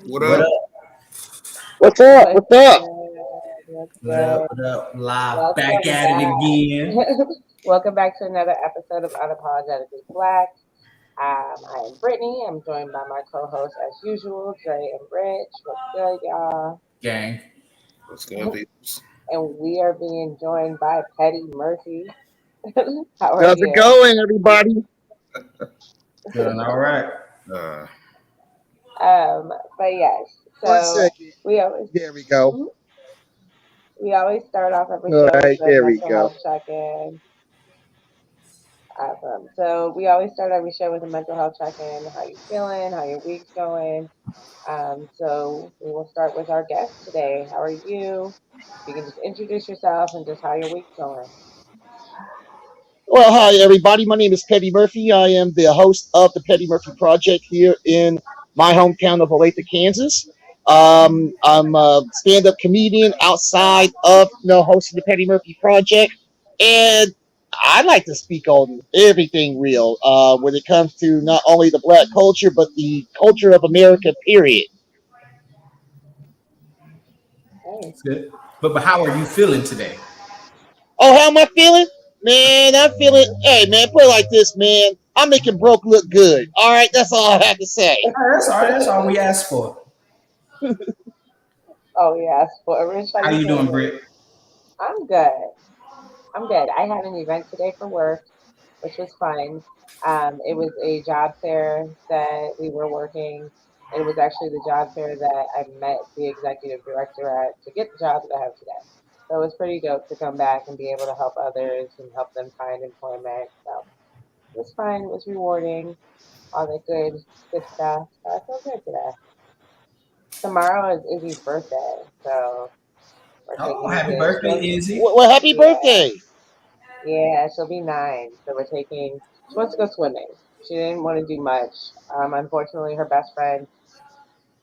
What up? What's up? What's up? What up? Live back at it again. Welcome back to another episode of Unapologetically Black. I am Brittany. I'm joined by my co-host as usual, Dre and Rich. What's good, y'all? Gang. What's good, peoples? And we are being joined by Petty Murphy. How are How's you? it going, everybody? Doing all right. But yes, One so second. There we go. we always start off every All show right, with a there we mental go. health check-in. Awesome. So we always start every show with a mental health check-in. How you feeling? How your week's going? So we will start with our guest today. How are you? You can just introduce yourself and just how your week's going. Well, hi, everybody. My name is Petty Murphy. I am the host of the Petty Murphy Project here in my hometown of Olathe, Kansas. I'm a stand-up comedian outside of hosting the Petty Murphy Project, and I like to speak on everything real when it comes to not only the black culture but the culture of America. Period. Hey. That's good. But how are you feeling today? Oh, how am I feeling? Man, I'm feeling. Hey, man, put it like this, man. I'm making broke look good. All right, that's all I have to say. That's all right. That's all we asked for. Oh yes, for Rich. How you doing, Britt? I'm good. I had an event today for work, which was fun. It was a job fair that we were working. It was actually the job fair that I met the executive director at to get the job that I have today. So it was pretty dope to come back and be able to help others and help them find employment. So it was fun. It was rewarding. All that good stuff. So I feel good today. Tomorrow is Izzy's birthday, so we're Oh, taking happy the birthday, kids. Izzy. Well, happy birthday. Yeah, she'll be 9. So we're taking. She wants to go swimming. She didn't want to do much. Unfortunately, her best friend's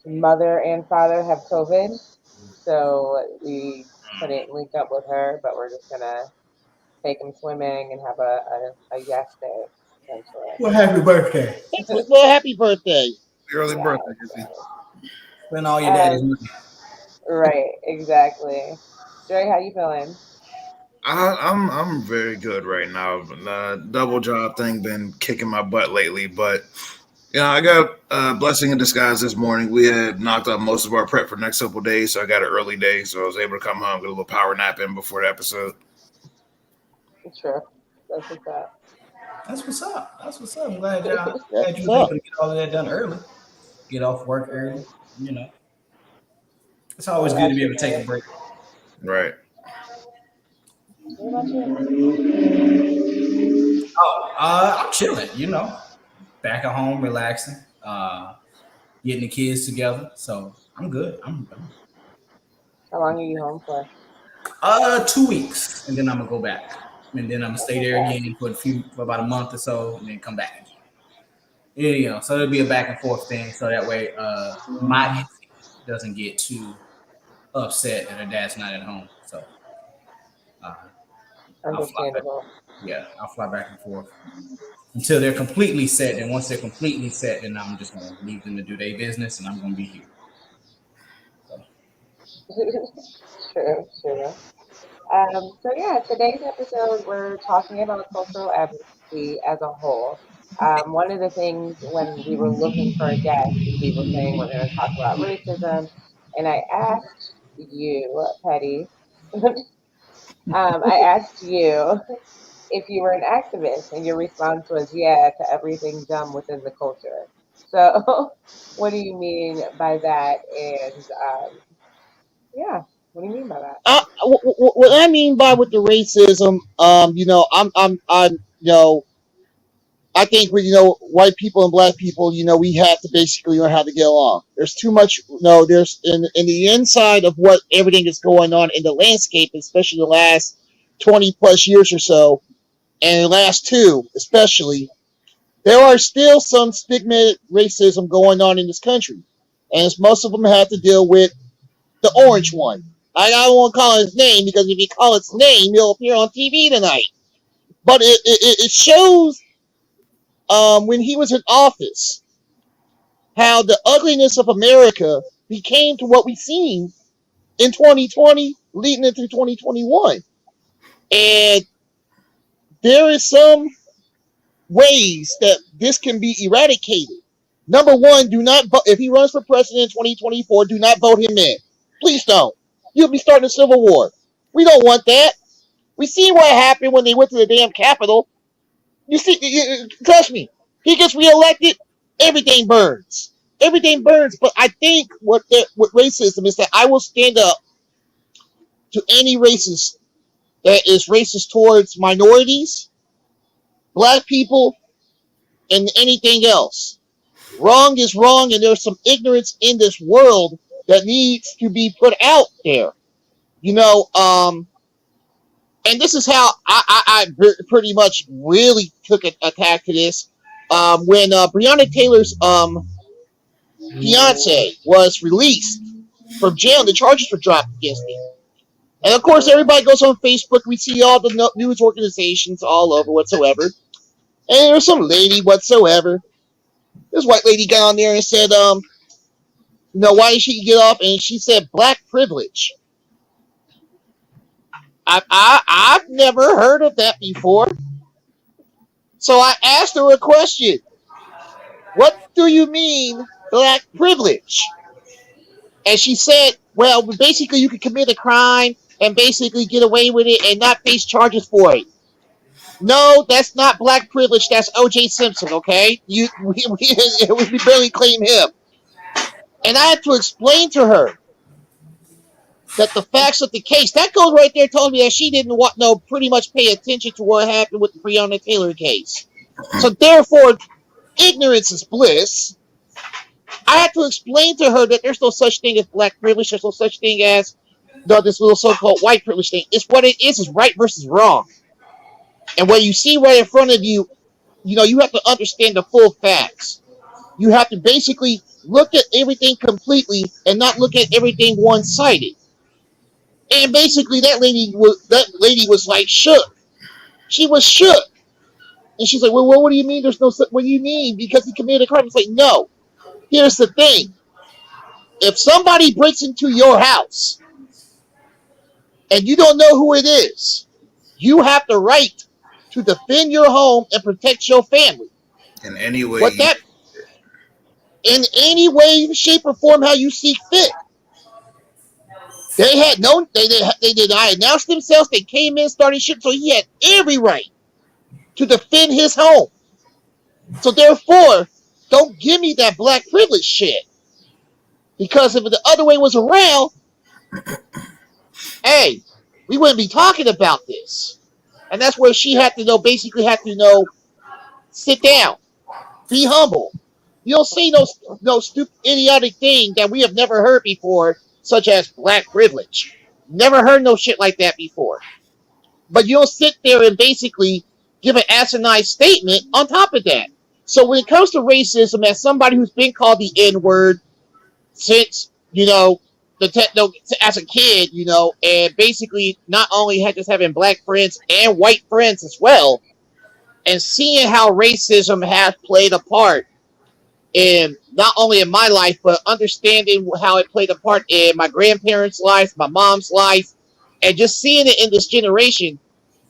mother and father have COVID, so we couldn't link up with her. But we're just gonna take them swimming and have a yes day essentially. Well, happy birthday. Well, happy birthday. Early Yeah, birthday, Izzy. so, Spend all your daddy's um, money. right, exactly. Dre, how you feeling? I'm very good right now. Double job thing been kicking my butt lately, but I got a blessing in disguise this morning. We had knocked out most of our prep for the next couple of days, so I got an early day, so I was able to come home, get a little power nap in before the episode. True. That's what's up. That's what's up. That's what's up. I'm glad you That's was what's able up. to get all of that done early. Get off work early. It's always good to be able to take a break. Right. What about you? Oh, I'm chilling. Back at home, relaxing, getting the kids together. So I'm good. I'm How long are you home for? 2 weeks, and then I'm gonna go back, and then I'm gonna stay there again for about a month or so, and then come back again. Yeah, so it'll be a back and forth thing. So that way, my auntie doesn't get too upset that her dad's not at home. So Understandable. I'll fly back and forth until they're completely set. And once they're completely set, then I'm just gonna leave them to do their business, and I'm gonna be here. True. So yeah, today's episode we're talking about cultural advocacy as a whole. One of the things when we were looking for a guest, we were saying we're going to talk about racism, and I asked you, Petty. I asked you if you were an activist, and your response was yeah to everything done within the culture. So, what do you mean by that? And yeah, what do you mean by that? What I mean by with the racism, I think with white people and black people, we have to basically learn how to get along. There's too much. There's in the inside of what everything is going on in the landscape, especially the last 20 plus years or so, and the last 2 especially. There are still some stigmatic racism going on in this country, and most of them have to deal with the orange one. I don't want to call his name because if you call its name, he'll appear on TV tonight. But it shows when he was in office how the ugliness of America became to what we've seen in 2020 leading into 2021. And there is some ways that this can be eradicated. Number one, do not vote. If he runs for president in 2024, do not vote him in. Please don't. You'll be starting a civil war. We don't want that. We see what happened when they went to the damn Capitol. You see, trust me, he gets reelected, everything burns. Everything burns. But I think what racism is that I will stand up to any racist that is racist towards minorities, black people, and anything else. Wrong is wrong, and there's some ignorance in this world that needs to be put out there. You know, and this is how I pretty much really took an attack to this. When Breonna Taylor's fiance was released from jail, the charges were dropped against him. And of course, everybody goes on Facebook. We see all the news organizations all over whatsoever. And there's some lady whatsoever. This white lady got on there and said, why did she get off? And she said, black privilege. I've never heard of that before. So I asked her a question. What do you mean, black privilege? And she said, well, basically you could commit a crime and basically get away with it and not face charges for it. No, that's not black privilege. That's O.J. Simpson, okay? We barely claim him. And I had to explain to her that the facts of the case, that goes right there telling me that she didn't pretty much pay attention to what happened with the Breonna Taylor case. So therefore, ignorance is bliss. I had to explain to her that there's no such thing as black privilege. There's no such thing as this little so-called white privilege thing. It's what it is right versus wrong. And when you see right in front of you, you have to understand the full facts. You have to basically look at everything completely and not look at everything one-sided. And basically that lady was like shook. She was shook. And she's like, well, what do you mean there's no, what do you mean? Because he committed a crime. It's like, no. Here's the thing. If somebody breaks into your house and you don't know who it is, you have the right to defend your home and protect your family. In any way. In any way, shape, or form, how you see fit. They did not announce themselves. They came in, started shit. So he had every right to defend his home. So therefore, don't give me that black privilege shit. Because if the other way was around, hey, we wouldn't be talking about this. And that's where she had to basically had to sit down, be humble. You don't say no stupid, idiotic thing that we have never heard before, such as black privilege. Never heard no shit like that before. But you don't sit there and basically give an asinine statement on top of that. So when it comes to racism, as somebody who's been called the N-word since, as a kid, and basically not only just having black friends and white friends as well, and seeing how racism has played a part in not only in my life, but understanding how it played a part in my grandparents' life, my mom's life, and just seeing it in this generation,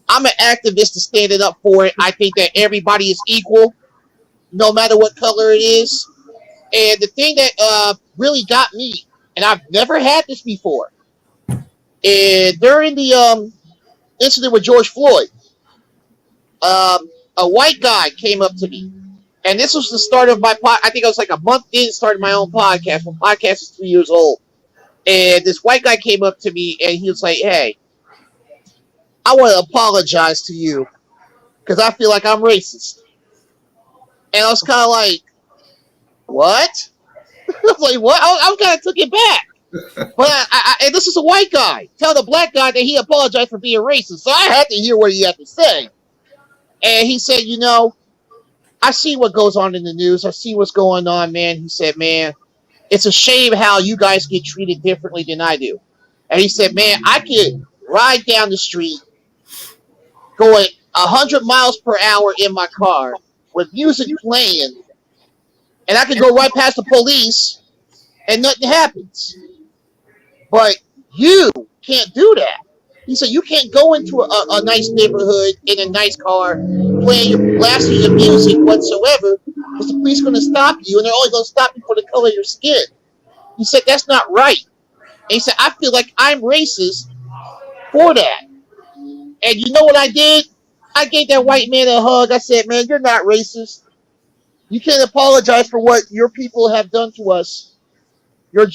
I'm an activist to stand it up for it. I think that everybody is equal, no matter what color it is. And the thing that really got me, and I've never had this before, and during the incident with George Floyd, a white guy came up to me. And this was the start of my I think I was like a month in starting my own podcast. My podcast is 3 years old. And this white guy came up to me and he was like, hey, I want to apologize to you because I feel like I'm racist. And I was kind of like, what? I was like, what? I kind of took it back. But and this is a white guy. Tell the black guy that he apologized for being racist. So I had to hear what he had to say. And he said, I see what goes on in the news. I see what's going on, man. He said, man, it's a shame how you guys get treated differently than I do. And he said, man, I could ride down the street going 100 miles per hour in my car with music playing and I can go right past the police and nothing happens. But you can't do that. He said you can't go into a nice neighborhood in a nice car, blasting your music whatsoever, because the police are going to stop you, and they're only going to stop you for the color of your skin. He said that's not right. And he said I feel like I'm racist for that. And you know what I did? I gave that white man a hug. I said, man, you're not racist. You can't apologize for what your people have done to us. Your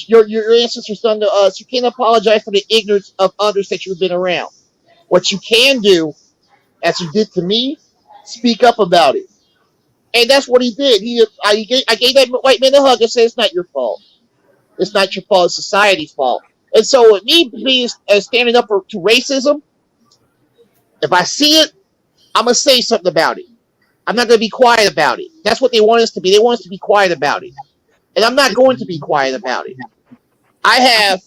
ancestors done to us. You can't apologize for the ignorance of others that you've been around. What you can do, as you did to me, speak up about it. And that's what he did. I gave that white man a hug and said, it's not your fault. It's not your fault. It's society's fault. And so with me being standing up to racism, if I see it, I'm going to say something about it. I'm not going to be quiet about it. That's what they want us to be. They want us to be quiet about it. And I'm not going to be quiet about it. I have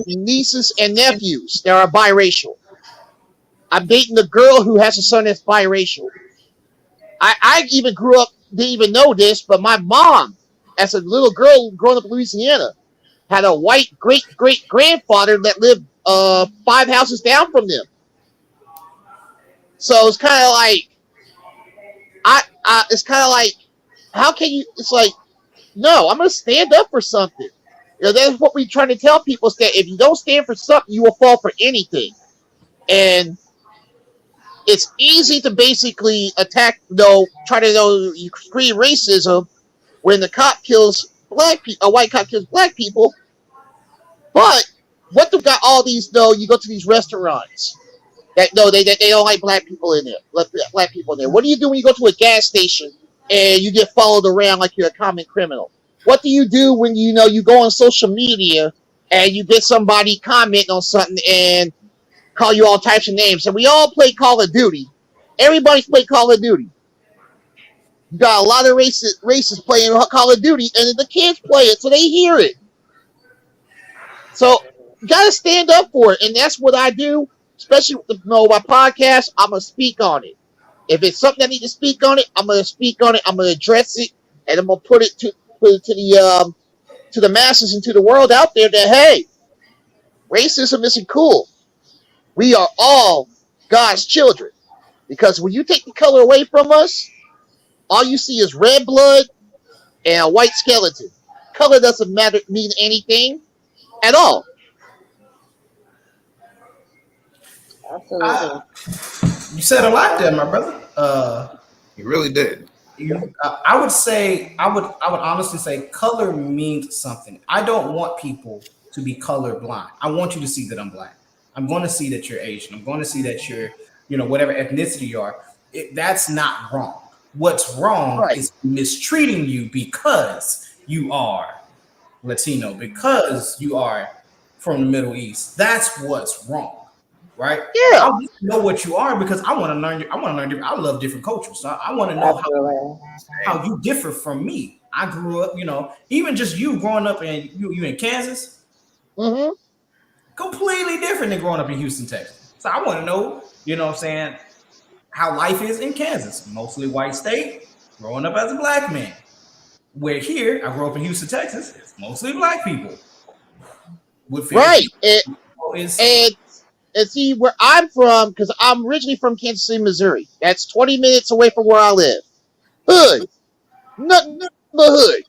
nieces and nephews that are biracial. I'm dating a girl who has a son that's biracial. I even grew up, didn't even know this, but my mom, as a little girl growing up in Louisiana, had a white great-great-grandfather that lived 5 houses down from them. So it's kind of like, how can you, it's like, no, I'm going to stand up for something. That's what we're trying to tell people, is that if you don't stand for something, you will fall for anything. And it's easy to basically attack, try to create racism when the cop kills a white cop kills black people. But what do got all these, you go to these restaurants that they don't like black people in there, black people in there. What do you do when you go to a gas station and you get followed around like you're a common criminal? What do you do when you go on social media and you get somebody comment on something and call you all types of names? And we all play Call of Duty. Everybody's played Call of Duty. You got a lot of racists playing Call of Duty, and the kids play it, so they hear it. So you gotta stand up for it, and that's what I do. Especially with my podcast, I'm gonna speak on it. If it's something I need to speak on it, I'm gonna speak on it. I'm gonna address it, and I'm gonna put it to the masses and to the world out there that, hey, racism isn't cool. We are all God's children. Because when you take the color away from us, all you see is red blood and a white skeleton. Color doesn't mean anything at all. Absolutely. You said a lot there, my brother. You really did. I would honestly say color means something. I don't want people to be color blind. I want you to see that I'm black. I'm going to see that you're Asian. I'm going to see that you're, whatever ethnicity you are. That's not wrong. What's wrong is mistreating you because you are Latino, because you are from the Middle East. That's what's wrong, right? Yeah. I want to know what you are because I want to learn. I love different cultures. So I want to know how you differ from me. I grew up, even just you growing up in you in Kansas. Mm-hmm. Completely different than growing up in Houston, Texas. So I want to know, how life is in Kansas. Mostly white state, growing up as a black man. Where here, I grew up in Houston, Texas, it's mostly black people. Right. And see, where I'm from, because I'm originally from Kansas City, Missouri. That's 20 minutes away from where I live. Hood. Nothing but hood.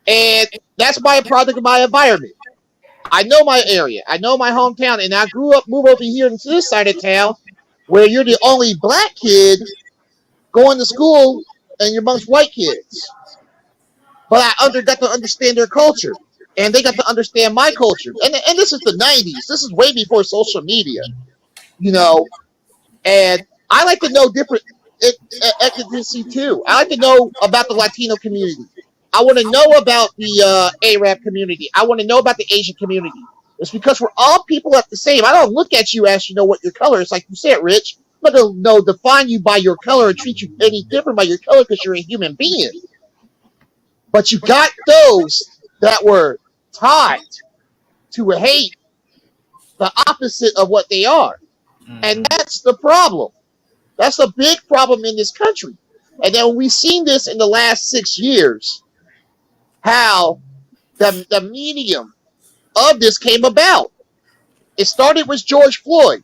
And that's a product of my environment. I know my area. I know my hometown. And I moved over here into this side of town where you're the only black kid going to school and you're amongst white kids. But I got to understand their culture. And they got to understand my culture. And this is the 90s. This is way before social media. And I like to know different ethnicity too. I like to know about the Latino community. I want to know about the Arab community. I want to know about the Asian community. It's because we're all people at the same. I don't look at you as what your color is. Like you said, Rich. I'm not going to define you by your color and treat you any different by your color because you're a human being. But you got those that were taught to hate the opposite of what they are. And that's the problem. That's a big problem in this country. And then we've seen this in the last 6 years, how the medium of this came about. It started with George Floyd.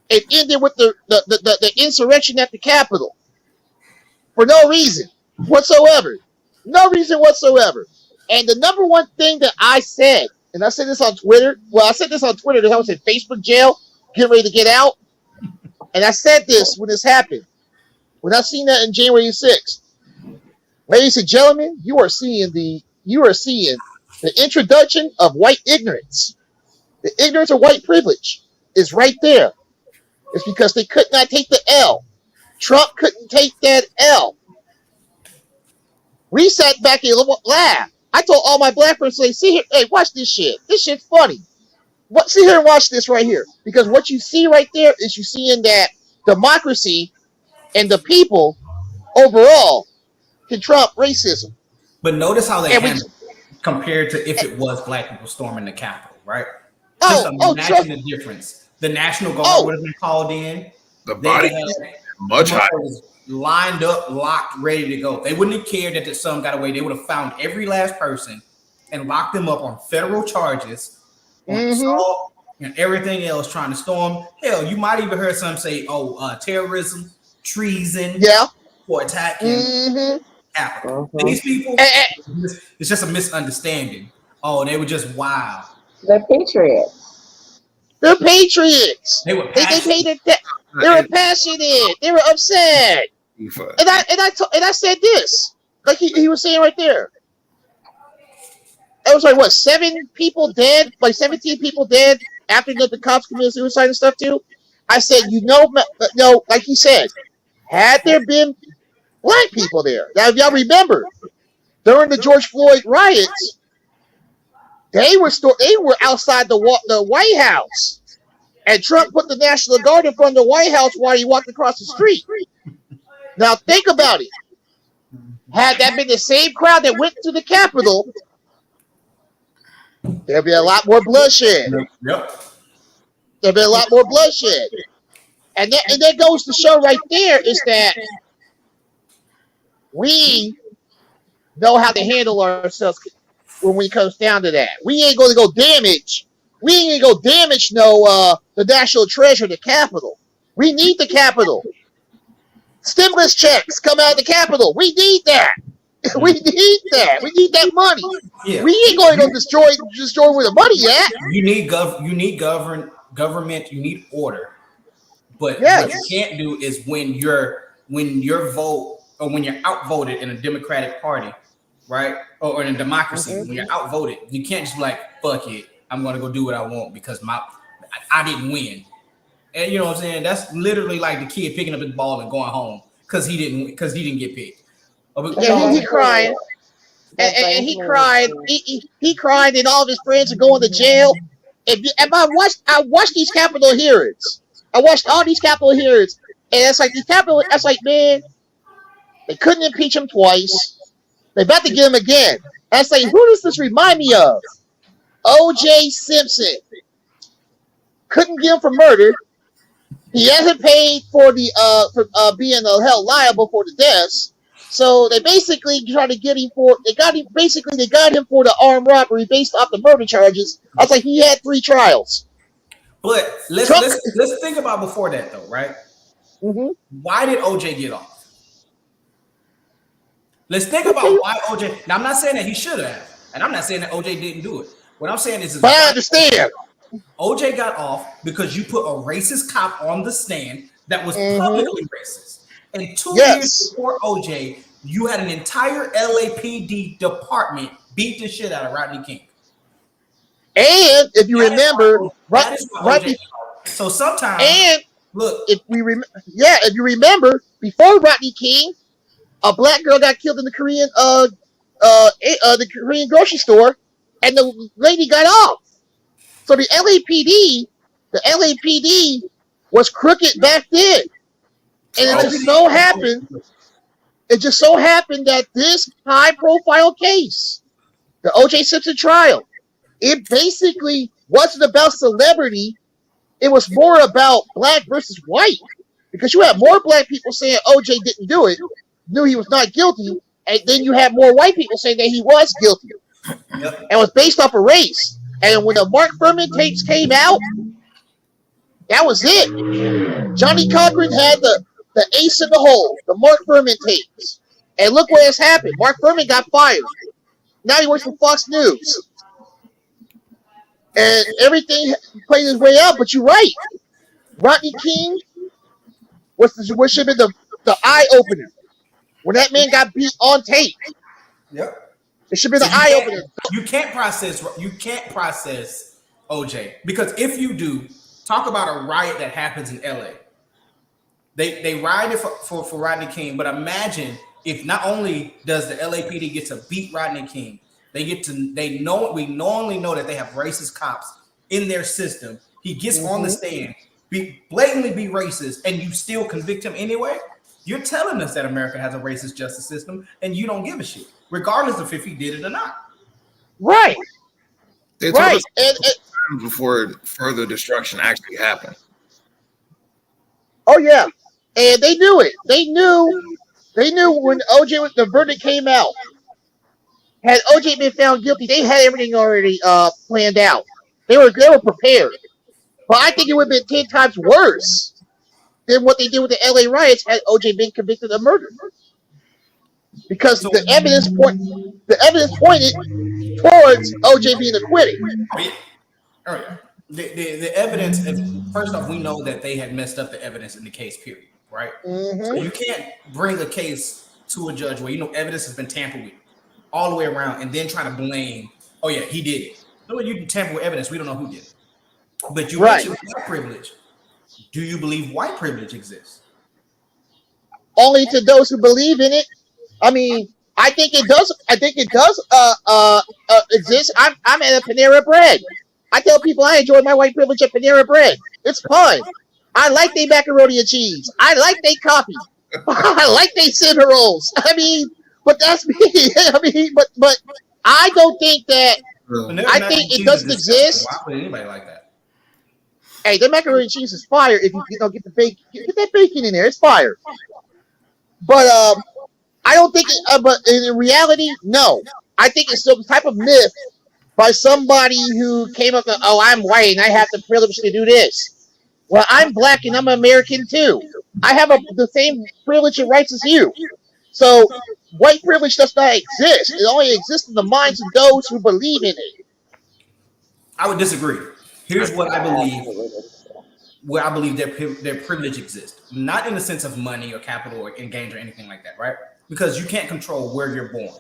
It ended with the insurrection at the Capitol for no reason whatsoever. No reason whatsoever. And the number one thing that I said, and I said this on Twitter. Well, I said this on Twitter because I was in Facebook jail, getting ready to get out. And I said this when this happened. When I seen that in January 6th. Ladies and gentlemen, you are seeing the introduction of white ignorance. The ignorance of white privilege is right there. It's because they could not take the L. Trump couldn't take that L. We sat back and laughed. I told all my black friends, see here, hey, watch this shit. This shit's funny. See here and watch this right here. Because what you see right there is you seeing that democracy and the people overall can trump racism. But notice how they handle it compared to if it was black people storming the Capitol, right? Just imagine the difference. The National Guard would have been called in. The body much higher. Lined up, locked, ready to go. They wouldn't have cared that some got away. They would have found every last person and locked them up on federal charges, on assault, and everything else, trying to storm. Hell, you might even heard some say, terrorism, treason, for attacking Capitol. These people, it's just a misunderstanding. Oh, they were just wild. They're patriots. They're patriots. They were passionate. They were passionate. They were upset. And I said this, like he was saying right there. It was like, what, 7 people dead? Like 17 people dead after the cops committed suicide and stuff too? I said, no, like he said, had there been black people there. Now, if y'all remember, during the George Floyd riots, they were outside the White House. And Trump put the National Guard in front of the White House while he walked across the street. Now, think about it. Had that been the same crowd that went to the Capitol, there'd be a lot more bloodshed. Yep. There'd be a lot more bloodshed. And that goes to show right there is that we know how to handle ourselves when it comes down to that. We ain't going to go damage. We ain't going to go damage the national treasure, the Capitol. We need the Capitol. Stimulus checks come out of the Capitol. We need that. We need that. We need that money. Yeah. We ain't going to destroy where the money at. You need government. You need order. But what you can't do is when you're vote or when you're outvoted in a Democratic Party, right? Or in a democracy, when you're outvoted, you can't just be like, fuck it, I'm gonna go do what I want because I didn't win. And you know what I'm saying? That's literally like the kid picking up his ball and going home because he didn't get picked. Yeah, he cried. And he cried. He cried, and all of his friends are going to jail. I watched these Capitol hearings. I watched all these Capitol hearings, and it's like that's like, man, they couldn't impeach him twice. They about to get him again. And I say, who does this remind me of? O.J. Simpson. Couldn't get him for murder. He hasn't paid for being held liable for the deaths. So they basically tried to get him they got him for the armed robbery based off the murder charges. I was like, he had 3 trials. But let's think about before that though, right? Mm-hmm. Why did OJ get off? Let's think about why OJ. Now I'm not saying that he should have, and I'm not saying that OJ didn't do it. What I'm saying is but I understand. OJ got off because you put a racist cop on the stand that was publicly racist. And 2 years before OJ, you had an entire LAPD department beat the shit out of Rodney King. And if you remember, so sometimes, and look, if you remember, before Rodney King, a black girl got killed in the Korean grocery store, and the lady got off. So the LAPD was crooked back then, and it just so happened that this high-profile case, the O.J. Simpson trial, it basically wasn't about celebrity. It was more about black versus white, because you had more black people saying OJ didn't do it knew he was not guilty, and then you have more white people saying that he was guilty, Yep. and was based off of race. And when the Mark Furman tapes came out, that was it. Johnny Cochran had the ace in the hole, the Mark Furman tapes. And look what has happened. Mark Furman got fired. Now he works for Fox News. And everything played his way out, but you're right. Rodney King what should have been the eye-opener. When that man got beat on tape. Yep. It should be the eye-opener. You can't process OJ, because if you do, talk about a riot that happens in LA. They rioted for Rodney King, but imagine if not only does the LAPD get to beat Rodney King, we knowingly know that they have racist cops in their system. He gets on the stand, blatantly be racist, and you still convict him anyway. You're telling us that America has a racist justice system, and you don't give a shit, regardless of if he did it or not. Right. They told us before further destruction actually happened. Oh yeah, and they knew it. They knew when the verdict came out. Had OJ been found guilty, they had everything already planned out. They were prepared. But I think it would have been 10 times worse than what they did with the LA riots had OJ been convicted of murder. Because the evidence pointed towards OJ being acquitted. All right. The evidence, first off, we know that they had messed up the evidence in the case, period, right? Mm-hmm. So you can't bring a case to a judge where evidence has been tampered with all the way around and then try to blame, oh yeah, he did it. No, you can tamper with evidence, we don't know who did it. But you mentioned white privilege. Do you believe white privilege exists? Only to those who believe in it. I mean, I think it does. I think it does exist. I'm at a Panera Bread. I tell people I enjoy my white privilege at Panera Bread. It's fun. I like they macaroni and cheese. I like they coffee. I like they cinnamon rolls. I mean, but that's me. I mean, but I don't think that. I think it doesn't exist. Why would anybody like that? Hey, the macaroni and cheese is fire if you get the bacon. Get that bacon in there. It's fire. But I don't think it. But in reality, no. I think it's some type of myth by somebody who came up with, oh, I'm white and I have the privilege to do this. Well, I'm black and I'm American too. I have the same privilege and rights as you. So white privilege does not exist. It only exists in the minds of those who believe in it. I would disagree. Here's what I believe. Where I believe their privilege exists, not in the sense of money or capital or gains or anything like that, right? Because you can't control where you're born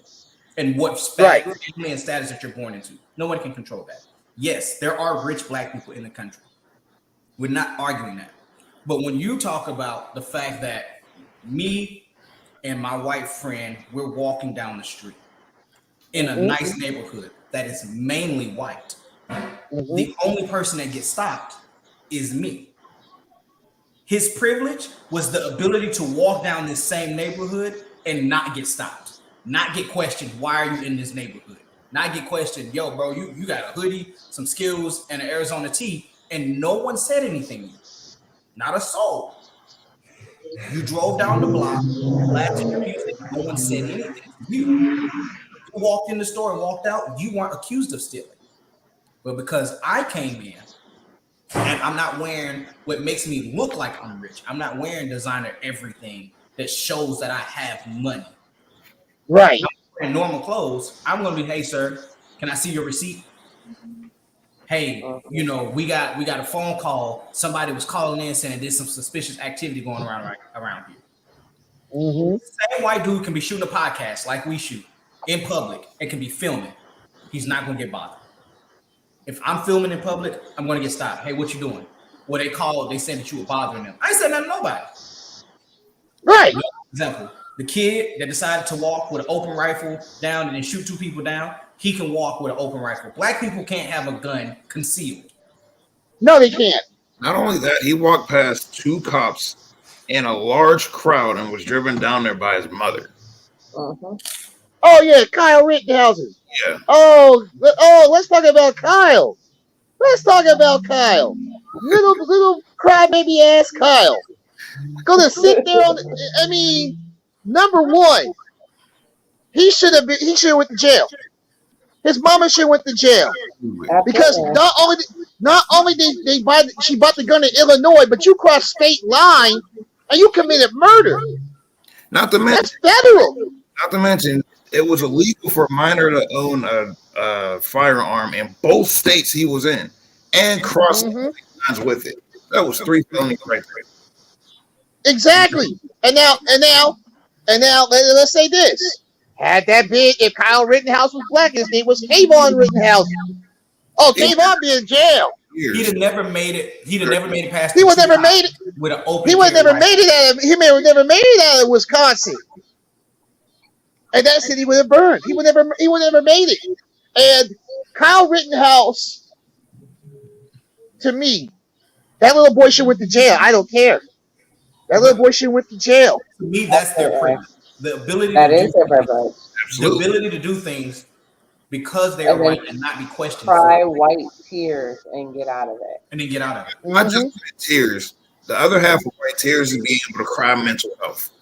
and what family and status that you're born into. No one can control that. Yes, there are rich black people in the country. We're not arguing that. But when you talk about the fact that me and my white friend, we're walking down the street in a nice neighborhood that is mainly white, the only person that gets stopped is me. His privilege was the ability to walk down this same neighborhood and not get stopped, not get questioned. Why are you in this neighborhood? Not get questioned. Yo, bro, you got a hoodie, some skills, and an Arizona tee, and no one said anything to you. Not a soul. You drove down the block, blasted your music, no one said anything to you. You walked in the store and walked out, you weren't accused of stealing. But because I came in, and I'm not wearing what makes me look like I'm rich. I'm not wearing designer everything that shows that I have money. Right. I'm wearing normal clothes. I'm going to be, hey, sir, can I see your receipt? Hey, we got a phone call. Somebody was calling in saying there's some suspicious activity going around here. Mm-hmm. Same white dude can be shooting a podcast like we shoot in public. It can be filming. He's not going to get bothered. If I'm filming in public, I'm going to get stopped. Hey, what you doing? Well, they said that you were bothering them. I ain't said nothing to nobody. Right. For example, the kid that decided to walk with an open rifle down and then shoot 2 people down, he can walk with an open rifle. Black people can't have a gun concealed. No, they can't. Not only that, he walked past 2 cops in a large crowd and was driven down there by his mother. Oh, yeah, Kyle Rittenhouser. Yeah. Oh, let's talk about Kyle. Little crybaby ass Kyle. Gonna sit there Number one, he should have went to jail. His mama should have went to jail because not only she bought the gun in Illinois, but you crossed state line and you committed murder. Not to mention, that's federal. Not to mention, it was illegal for a minor to own a firearm in both states he was in, and crossing lines with it. That was 3 felonies right there. Exactly. And now, let's say this: had that been if Kyle Rittenhouse was black, his name was Kayvon Rittenhouse. Oh, Kayvon be in jail. He'd have never made it. He'd have never made it past. He would never made it with an open. He would never made it out of. He would never made it out of Wisconsin. And that city would have burned. He would never made it. And Kyle Rittenhouse, to me, that little boy should went to jail. I don't care. That little boy should went to jail. To me, that's their privilege. The ability the ability to do things because they're white and not be questioned. Cry white tears and get out of it. And then get out of it. Not just white tears. The other half of white tears is being able to cry mental health.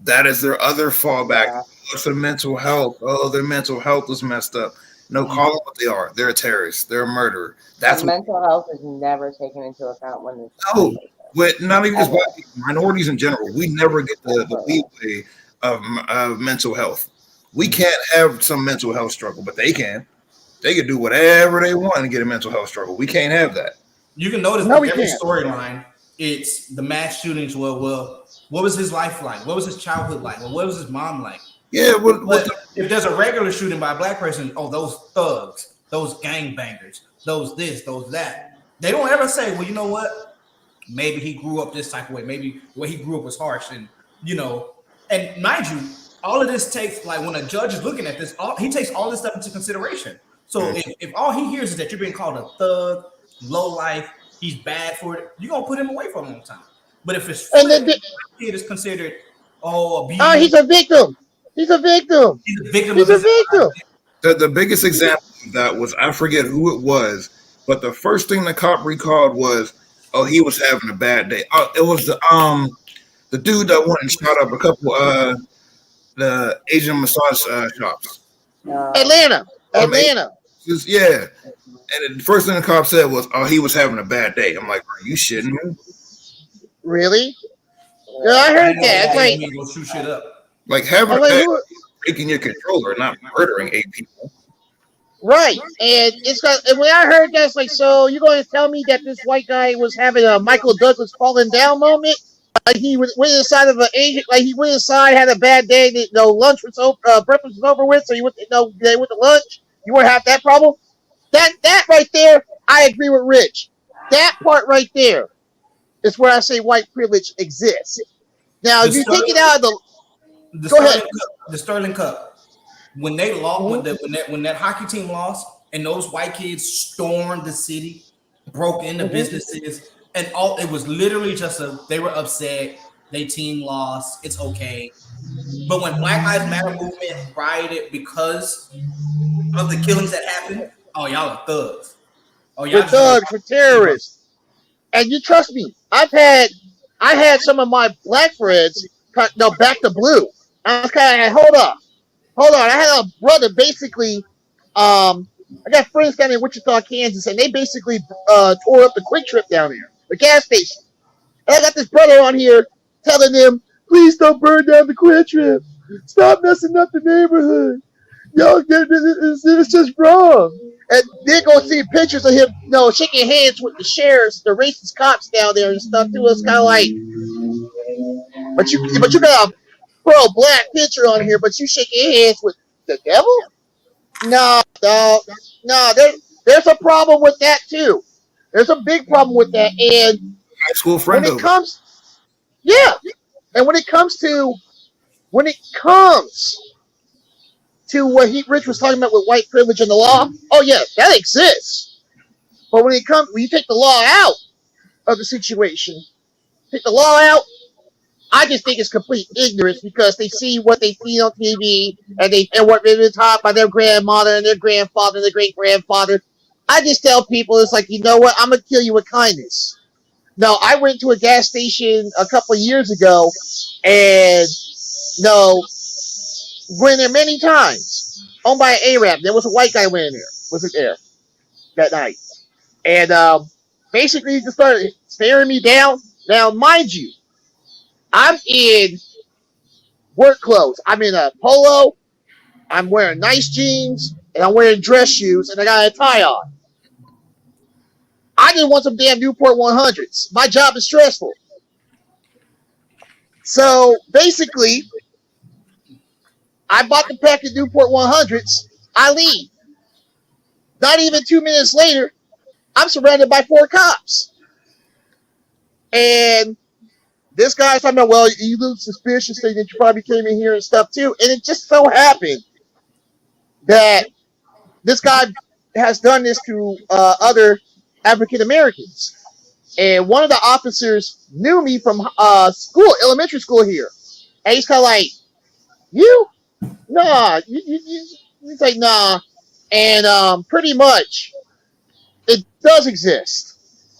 That is their other fallback. Yeah. What's their mental health? Oh, their mental health is messed up. No, call them what they are. They're a terrorist. They're a murderer. That's mental health is never taken into account when it's but not even just white people, minorities in general. We never get the leeway of mental health. We can't have some mental health struggle, but they can. They can do whatever they want and get a mental health struggle. We can't have that. You can notice every storyline, it's the mass shootings. Well, what was his life like? What was his childhood like? What was his mom like? Yeah, if there's a regular shooting by a black person, oh, those thugs, those gangbangers, those this, those that. They don't ever say, well, you know what? Maybe he grew up this type of way. Maybe the way he grew up was harsh, and and mind you, all of this takes, like when a judge is looking at this, he takes all this stuff into consideration. So if all he hears is that you're being called a thug, low life, he's bad for it, you're gonna put him away for a long time. But if it's kid is considered he's a victim. He's a victim. He's a victim. The biggest example of that was, I forget who it was, but the first thing the cop recalled was, oh, he was having a bad day. It was the dude that went and shot up a couple the Asian massage shops. Atlanta. Yeah. And the first thing the cop said was, oh, he was having a bad day. I'm like, are you shitting me? Really? Yeah, I heard that. It's go shoot shit up. Like having a bad day, breaking your controller, not murdering 8 people. Right. And and when I heard that, it's like, so you're going to tell me that this white guy was having a Michael Douglas falling down moment? Like he went inside of an Asian, like he went inside, had a bad day. Lunch was over, breakfast was over with, so they went to lunch. You wouldn't have that problem. That right there, I agree with Rich. That part right there is where I say white privilege exists. Now, if you take it out of the Sterling Cup, when they lost, when that hockey team lost, and those white kids stormed the city, broke into businesses. And it was literally just they were upset. Their team lost. It's okay. But when Black Lives Matter movement rioted because of the killings that happened, oh, y'all are thugs. Oh, y'all thugs, for terrorists. And you trust me, I had some of my black friends back to blue. I was kind of hold on. I had a brother basically. I got friends down in Wichita, Kansas, and they basically tore up the Quick Trip down there. The gas station. And I got this brother on here telling them, please don't burn down the Quick Trip. Stop messing up the neighborhood. Yo, it's just wrong. And then go see pictures of him, shaking hands with the sheriffs, the racist cops down there and stuff too. It's kind of like, but you got a pro-black picture on here, but you shaking hands with the devil? No. There's a problem with that too. There's a big problem with that, and high school friend. And when it comes to what Rich was talking about with white privilege and the law, oh yeah, that exists. But when you take the law out of the situation, I just think it's complete ignorance because they see what they see on TV and what they've been taught by their grandmother and their grandfather and their great grandfather. I just tell people, it's like, you know what? I'm going to kill you with kindness. Now, I went to a gas station a couple of years ago, and No, went in there many times. Owned by an Arab. There was a white guy went in there. Wasn't there that night. And basically he just started staring me down. Now, mind you, I'm in work clothes. I'm in a polo. I'm wearing nice jeans. And I'm wearing dress shoes. And I got a tie on. I didn't want some damn Newport 100s. My job is stressful. So basically, I bought the pack of Newport 100s. I leave. Not even 2 minutes later, I'm surrounded by 4 cops. And this guy's talking about, well, you look suspicious, saying that you probably came in here and stuff too. And it just so happened that this guy has done this to other African Americans. And one of the officers knew me from school, elementary school here. And he's kind of like, you? Nah. He's like, nah. And pretty much, it does exist.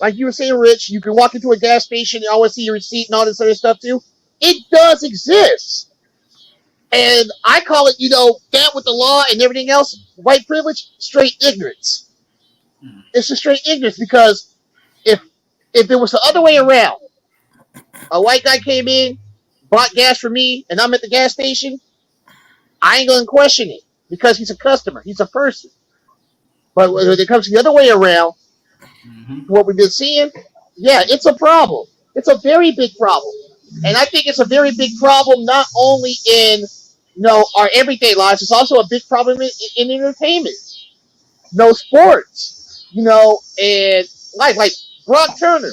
Like you were saying, Rich, you can walk into a gas station and always see your receipt and all this other stuff too. It does exist. And I call it, that with the law and everything else, white privilege, straight ignorance. It's just straight ignorance because if it was the other way around, a white guy came in, bought gas for me, and I'm at the gas station, I ain't going to question it because he's a customer. He's a person. But when it comes to the other way around, what we've been seeing, yeah, it's a problem. It's a very big problem. And I think it's a very big problem not only in our everyday lives, it's also a big problem in entertainment. No sports, and like Brock Turner.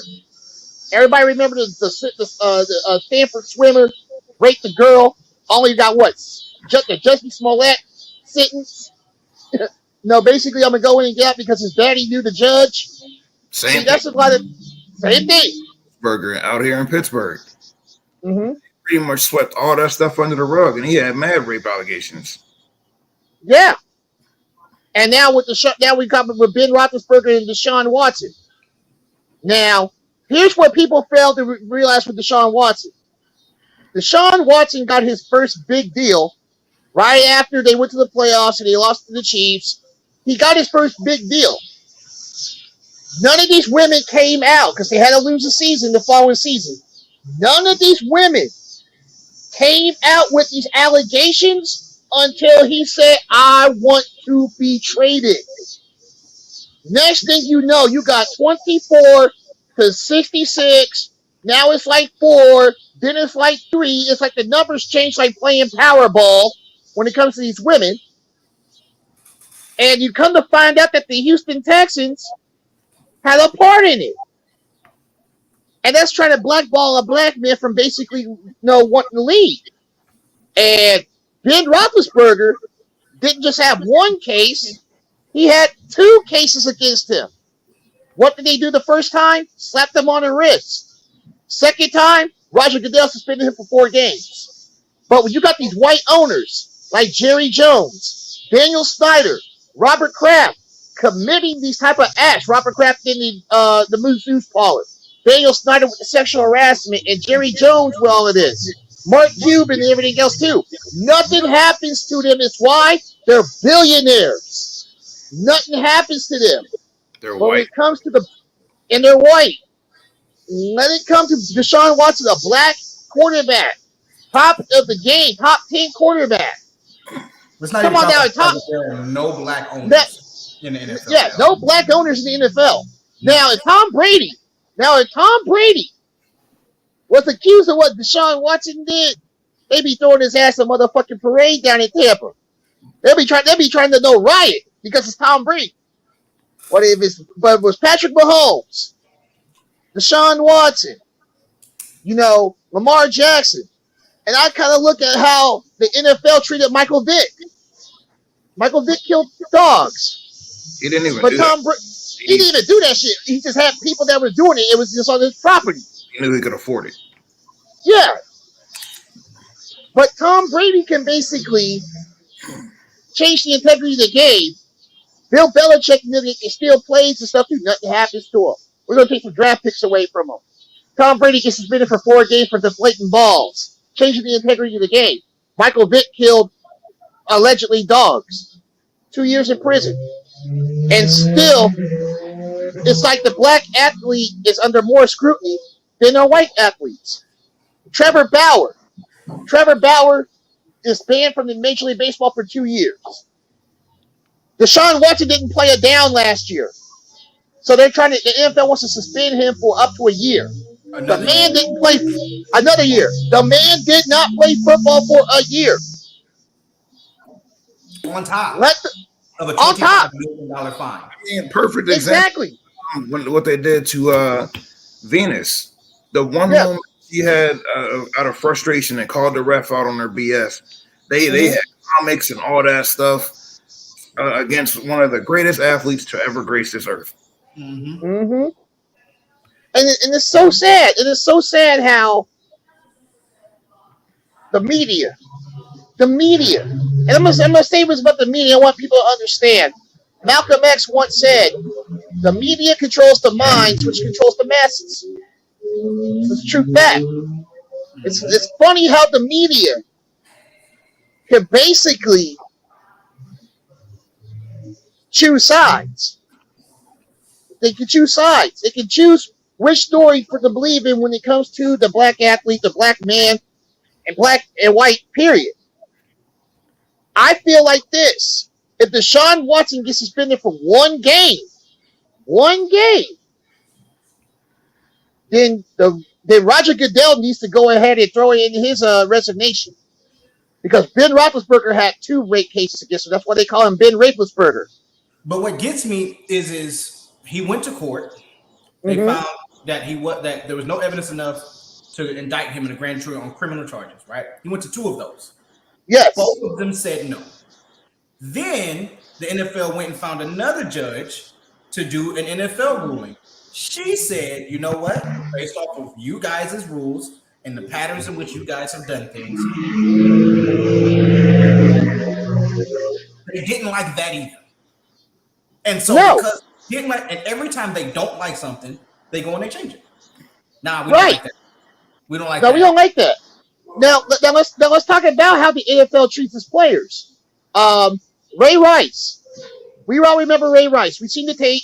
Everybody remember the Stanford swimmer raped the girl. Only got what? Justin Smollett sentence. No, basically I'm gonna go in and get out because his daddy knew the judge. Same. That's a lot of same thing. Burger out here in Pittsburgh. Mm-hmm. Pretty much swept all that stuff under the rug, and he had mad rape allegations. Yeah. And now now we got with Ben Roethlisberger and Deshaun Watson. Now, here's what people fail to realize with Deshaun Watson. Deshaun Watson got his first big deal right after they went to the playoffs and they lost to the Chiefs. He got his first big deal. None of these women came out because they had to lose the season the following season. None of these women came out with these allegations until he said, I want to be traded. Next thing you know, you got 24 to 66. Now it's like 4. Then it's like 3. It's like the numbers change like playing Powerball when it comes to these women. And you come to find out that the Houston Texans had a part in it. And that's trying to blackball a black man from basically wanting to leave. And Ben Roethlisberger didn't just have one case. He had 2 cases against him. What did they do the first time? Slapped him on the wrist. Second time, Roger Goodell suspended him for 4 games. But when you got these white owners like Jerry Jones, Daniel Snyder, Robert Kraft committing these type of acts, Robert Kraft in the masseuse parlor, Daniel Snyder with the sexual harassment, and Jerry Jones with all of this, Mark Cuban and everything else too. Nothing happens to them. It's why they're billionaires. Nothing happens to them. They're but white. When it comes to and they're white. Let it come to Deshaun Watson, a black quarterback, top of the game, top 10 quarterback. Let's not Come even on now, talk about there are no black owners in the NFL. Yeah, no black owners in the NFL. Now, if Tom Brady was accused of what Deshaun Watson did, they be throwing his ass a motherfucking parade down in Tampa. They'll be trying to riot because it's Tom Brady. But it was Patrick Mahomes, Deshaun Watson, Lamar Jackson. And I kind of look at how the NFL treated Michael Vick. Michael Vick killed dogs. He didn't even But do Tom Brady, he didn't even do that shit. He just had people that were doing it. It was just on his property. He knew he could afford it. Yeah. But Tom Brady can basically change the integrity of the game. Bill Belichick can steal plays and stuff too. Nothing happens to him. We're going to take some draft picks away from him. Tom Brady gets suspended for 4 games for deflating balls, changing the integrity of the game. Michael Vick killed allegedly dogs. 2 years in prison. And still, it's like the black athlete is under more scrutiny than the white athletes. Trevor Bauer is banned from the Major League Baseball for 2 years. Deshaun Watson didn't play a down last year. So the NFL wants to suspend him for up to a year. The man didn't play another year. The man did not play football for a year. On top of a $25 million fine. Perfect example. Exactly. What they did to Venus. The one moment she had out of frustration and called the ref out on her BS. They had comics and all that stuff against one of the greatest athletes to ever grace this earth. Mm-hmm. Mm-hmm. And it's so sad. It is so sad how the media, and I'm gonna say this about the media. I want people to understand. Malcolm X once said, "The media controls the minds, which controls the masses." It's a true fact. It's funny how the media can basically choose sides. They can choose sides. They can choose which story for to believe in when it comes to the black athlete, the black man, and black and white, period. I feel like this. If Deshaun Watson gets suspended for one game, then Roger Goodell needs to go ahead and throw in his resignation. Because Ben Roethlisberger had 2 rape cases against him. That's why they call him Ben Raplesberger. But what gets me is he went to court. They found that there was no evidence enough to indict him in a grand jury on criminal charges, right? He went to 2 of those. Yes. Both of them said no. Then the NFL went and found another judge to do an NFL ruling. She said, you know what? Based off of you guys' rules and the patterns in which you guys have done things, they didn't like that either. And so because they didn't like, and every time they don't like something, they go and they change it. Nah, we don't like that. We don't like that. No, we don't like that. Now let's talk about how the NFL treats its players. Ray Rice. We all remember Ray Rice. We've seen the tape.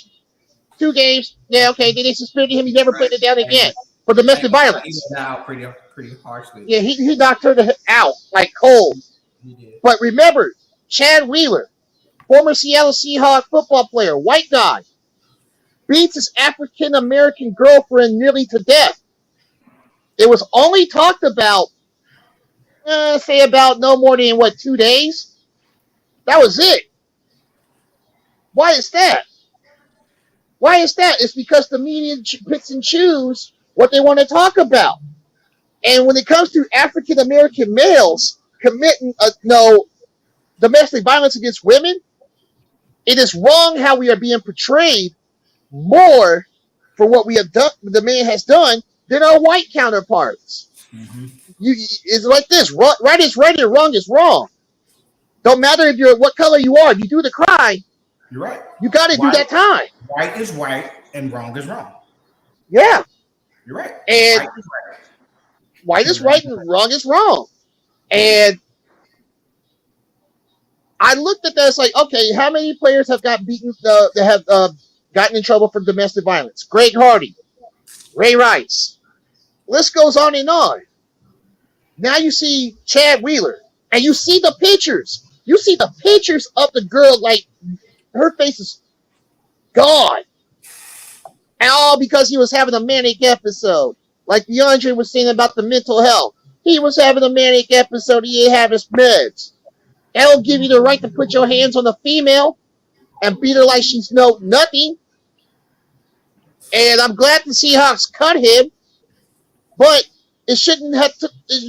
2 games. Yeah, okay. Then they suspended him. He never played it down again for domestic violence. He went out pretty harshly. Yeah, he knocked her out like cold. He did. But remember, Chad Wheeler, former Seattle Seahawks football player, white guy, beats his African-American girlfriend nearly to death. It was only talked about, say about no more than, 2 days? That was it. Why is that? It's because the media picks and choose what they want to talk about. And when it comes to African-American males committing domestic violence against women, it is wrong how we are being portrayed more for what we have done, the man has done, than our white counterparts. Mm-hmm. It's like this: right is right and wrong is wrong. Don't matter if what color you are. If you do the crime, you're right. You got to do that time. Right is right and wrong is wrong. Yeah, you're right. And white is right and wrong is wrong. And I looked at that. It's like, okay, how many players have got beaten? That have gotten in trouble for domestic violence? Greg Hardy, Ray Rice. List goes on and on. Now you see Chad Wheeler, and you see the pictures. You see the pictures of the girl, like her face is gone. And all because he was having a manic episode. Like DeAndre was saying about the mental health. He was having a manic episode. He didn't have his meds. That'll give you the right to put your hands on a female and beat her like she's nothing. And I'm glad the Seahawks cut him. But it shouldn't have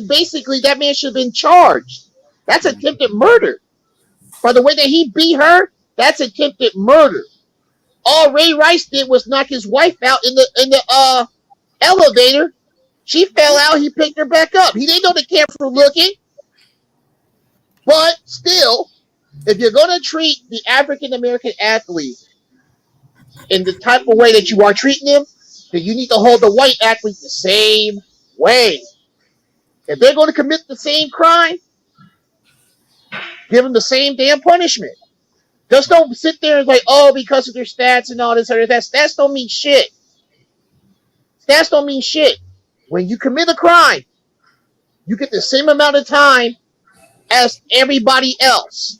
basically, that man should have been charged. That's attempted murder. By the way that he beat her, that's attempted murder. All Ray Rice did was knock his wife out in the elevator. She fell out. He picked her back up. He didn't know the camera was looking. But still, if you're going to treat the African-American athlete in the type of way that you are treating him, then you need to hold the white athlete the same way. If they're going to commit the same crime, Give them the same damn punishment. Just don't sit there and like, oh, because of their stats and all this other that. Stats don't mean shit. Stats don't mean shit. When you commit a crime, you get the same amount of time as everybody else.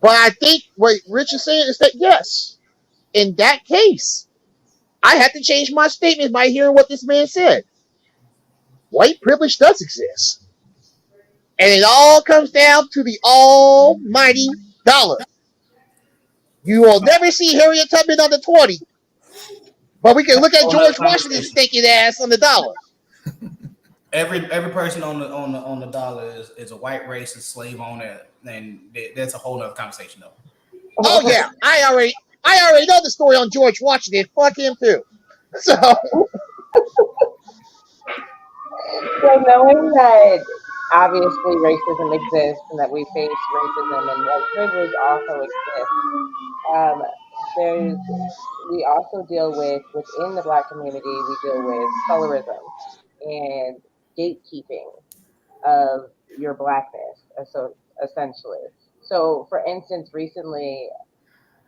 But I think what Rich is saying is that yes, in that case, I had to change my statement by hearing what this man said. White privilege does exist. And it all comes down to the almighty dollar. You will never see Harriet Tubman on the 20, but we can look at George Washington's stinking ass on the dollar. Every person on the dollar is a white racist slave owner, and that's a whole other conversation though. Oh yeah, I already know the story on George Washington. Fuck him too. So knowing that obviously racism exists and that we face racism and white privilege also exists, we also deal with, within the Black community, we deal with colorism and gatekeeping of your Blackness, so essentially. So, for instance, recently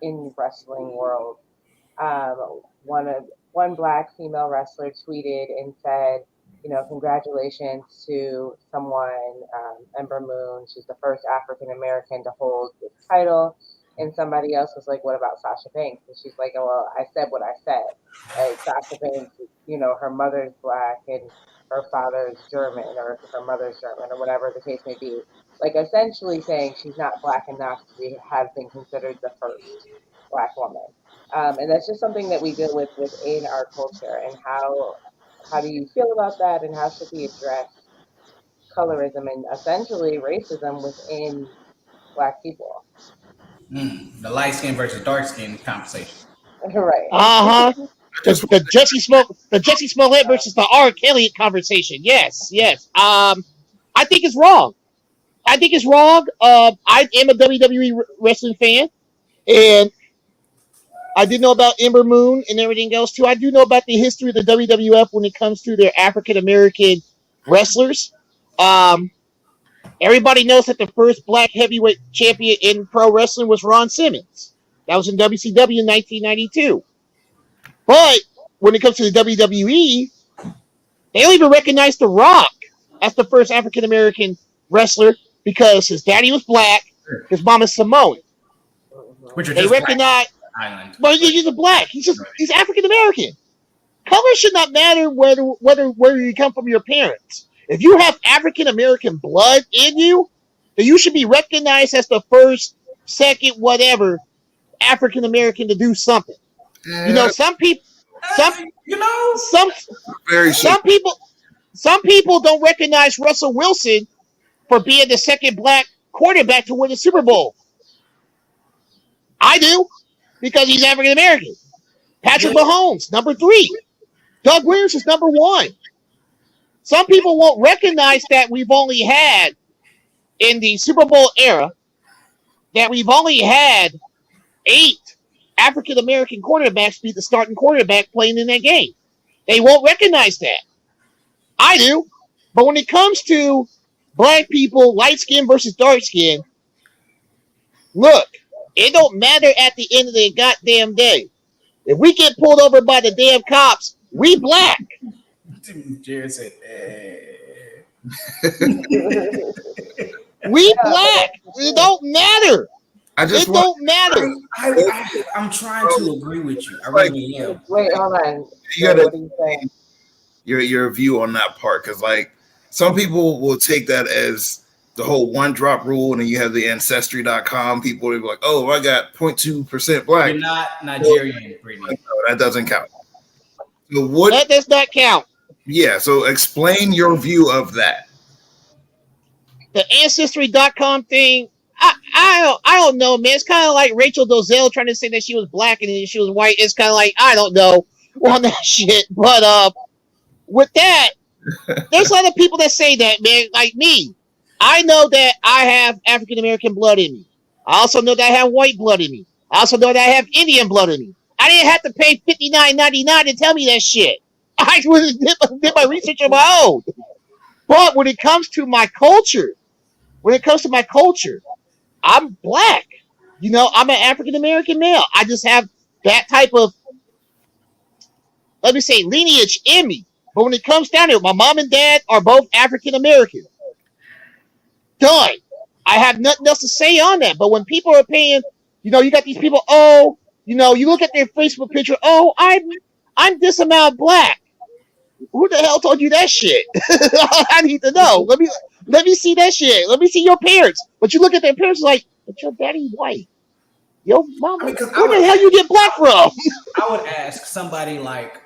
in the wrestling world, one Black female wrestler tweeted and said, congratulations to someone, Ember Moon. She's the first African American to hold this title. And somebody else was like, what about Sasha Banks? And she's like, oh, well, I said what I said. Like, Sasha Banks, her mother's Black and her father's German, or her mother's German, or whatever the case may be. Like, essentially saying she's not Black enough to have been considered the first Black woman. And that's just something that we deal with within our culture. And how do you feel about that? And how should we address colorism and essentially racism within Black people? The light skin versus dark skin conversation. Right. The Jesse Smollett versus the R. Kelly conversation. Yes. I think it's wrong. I am a WWE wrestling fan, and I did know about Ember Moon and everything else too. I do know about the history of the WWF when it comes to their African American wrestlers. Everybody knows that the first Black heavyweight champion in pro wrestling was Ron Simmons. That was in WCW in 1992. But when it comes to the WWE, they don't even recognize The Rock as the first African American wrestler because his daddy was Black, his mama's Samoan. They recognize, but he's a Black. He's African American. Color should not matter where you come from your parents. If you have African American blood in you, then you should be recognized as the first, second, whatever African American to do something. Yeah. Some people don't recognize Russell Wilson for being the second Black quarterback to win the Super Bowl. I do, because he's African American. Patrick Mahomes, number 3. Doug Williams is number 1. Some people won't recognize that we've only had, in the Super Bowl era, that we've only had 8 African American quarterbacks be the starting quarterback playing in that game. They won't recognize that. I do. But when it comes to Black people, light skin versus dark skin, look, it don't matter at the end of the goddamn day. If we get pulled over by the damn cops, we Black. Jared said, we Black. It don't matter. It don't matter. I'm trying to agree with you. I really am. Wait, hold on. You gotta your view on that part, because like some people will take that as the whole one drop rule, and then you have the ancestry.com people will be like, oh, I got 0.2% Black. You're not Nigerian, Brittany. No, that doesn't count. So what? That does not count. Yeah, so explain your view of that. The Ancestry.com thing, I don't know, man. It's kind of like Rachel Dolezal trying to say that she was Black and then she was white. It's kind of like, I don't know on that shit. But with that, there's a lot of people that say that, man, like me. I know that I have African American blood in me. I also know that I have white blood in me. I also know that I have Indian blood in me. I didn't have to pay $59.99 to tell me that shit. I did my research on my own. But when it comes to my culture, I'm black. I'm an African American male. I just have that type of, let me say, lineage in me. But when it comes down to it, my mom and dad are both African American. Done. I have nothing else to say on that. But when people are paying, you got these people. Oh, you look at their Facebook picture. Oh, I'm this amount black. Who the hell told you that shit? I need to know. Let me see that shit. Let me see your parents. But you look at their parents like, but your daddy white. Yo, mama, where the hell you get black from? I would ask somebody like,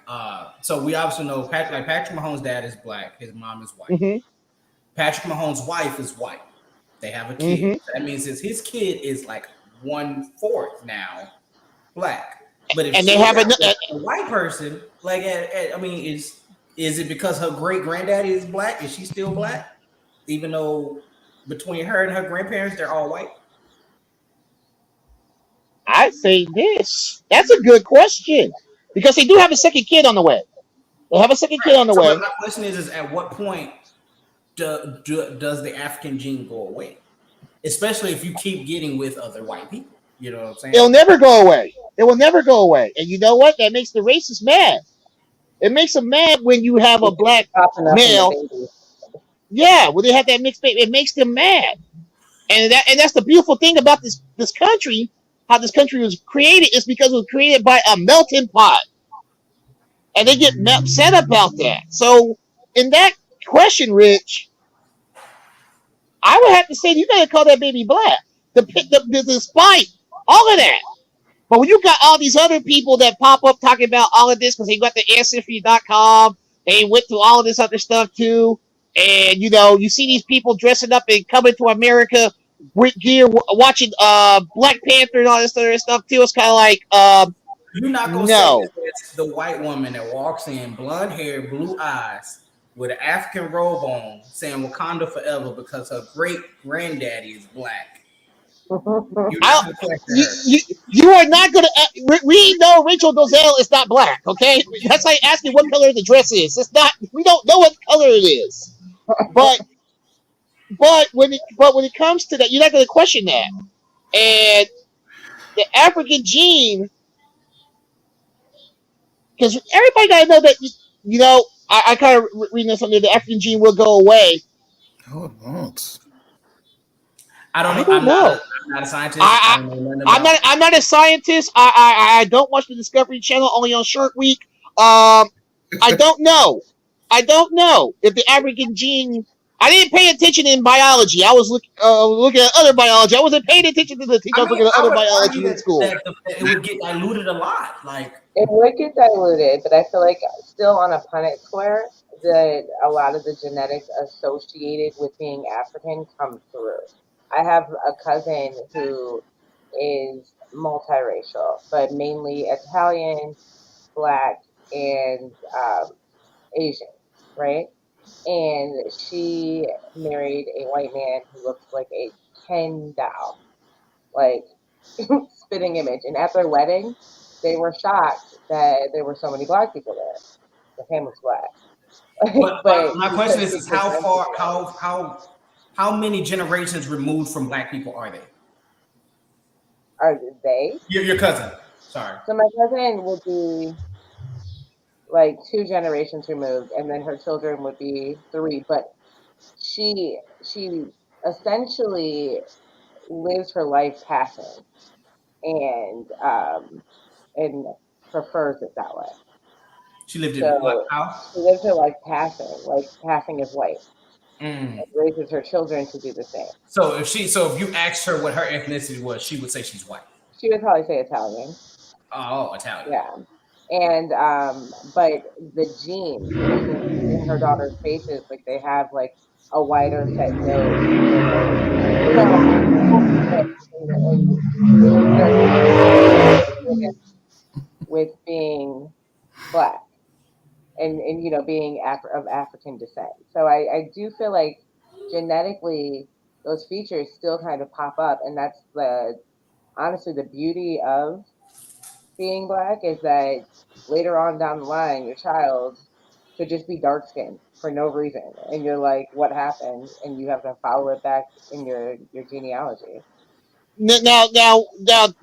so we obviously know Patrick Mahomes' dad is black, his mom is white. Mm-hmm. Patrick Mahomes' wife is white. They have a kid. Mm-hmm. So that means his kid is like 1/4 now black. But if And she they have a white person, like, I mean, is it because her great granddaddy is black? Is she still black? Even though between her and her grandparents, they're all white? I say this. That's a good question. Because they do have a second kid on the way. They have a second kid on the way. My question is at what point does the African gene go away? Especially if you keep getting with other white people. You know what I'm saying? It'll never go away. It will never go away. And you know what? That makes the racist mad. It makes them mad when you have a black male. Yeah, when they have that mixed baby, it makes them mad. And that's the beautiful thing about this country. How this country was created is because it was created by a melting pot. And they get upset about that. So in that question, Rich, I would have to say you gotta call that baby black. Despite all of that. But when you got all these other people that pop up talking about all of this because they got the ancestry.com, they went through all of this other stuff too. And you see these people dressing up and coming to America with gear, watching Black Panther and all this other stuff too. It's kind of like you're not gonna say it's the white woman that walks in, blonde hair, blue eyes, with an African robe on, saying Wakanda forever because her great granddaddy is black. You are not gonna. We know Rachel Dolezal is not black. Okay, that's like asking what color the dress is. It's not. We don't know what color it is. But when it comes to that, you're not gonna question that. And the African gene, because everybody gotta know that. I kind of reading this under the African gene will go away. No, it won't. I don't know. I'm not a scientist. I'm not a scientist. I don't watch the Discovery Channel, only on Short Week. I don't know. I don't know if the African gene. I didn't pay attention in biology. I was looking at other biology. I wasn't paying attention to the teacher. I was looking at other biology in school. It would get diluted a lot. Like it would get diluted, but I feel like still on a Punnett square that a lot of the genetics associated with being African come through. I have a cousin who is multiracial, but mainly Italian, Black, and Asian, right? And she married a white man who looks like a Ken doll, like spitting image. And at their wedding, they were shocked that there were so many Black people there. The family's Black. But my question is how many generations removed from Black people are they? Are they? Your cousin. Sorry. So my cousin would be like 2 generations removed, and then her children would be 3. But she essentially lives her life passing, and prefers it that way. She lived in what house? She lives her life passing, like passing as white. And raises her children to do the same. So if you asked her what her ethnicity was, she would say she's white. She would probably say Italian. Oh, Italian. Yeah. And but the genes in her daughter's faces, like they have like a wider set nose. With being Black. And being of African descent. So I do feel like genetically those features still kind of pop up, and that's honestly the beauty of being Black is that later on down the line your child could just be dark skinned for no reason, and you're like, what happened? And you have to follow it back in your genealogy. Now,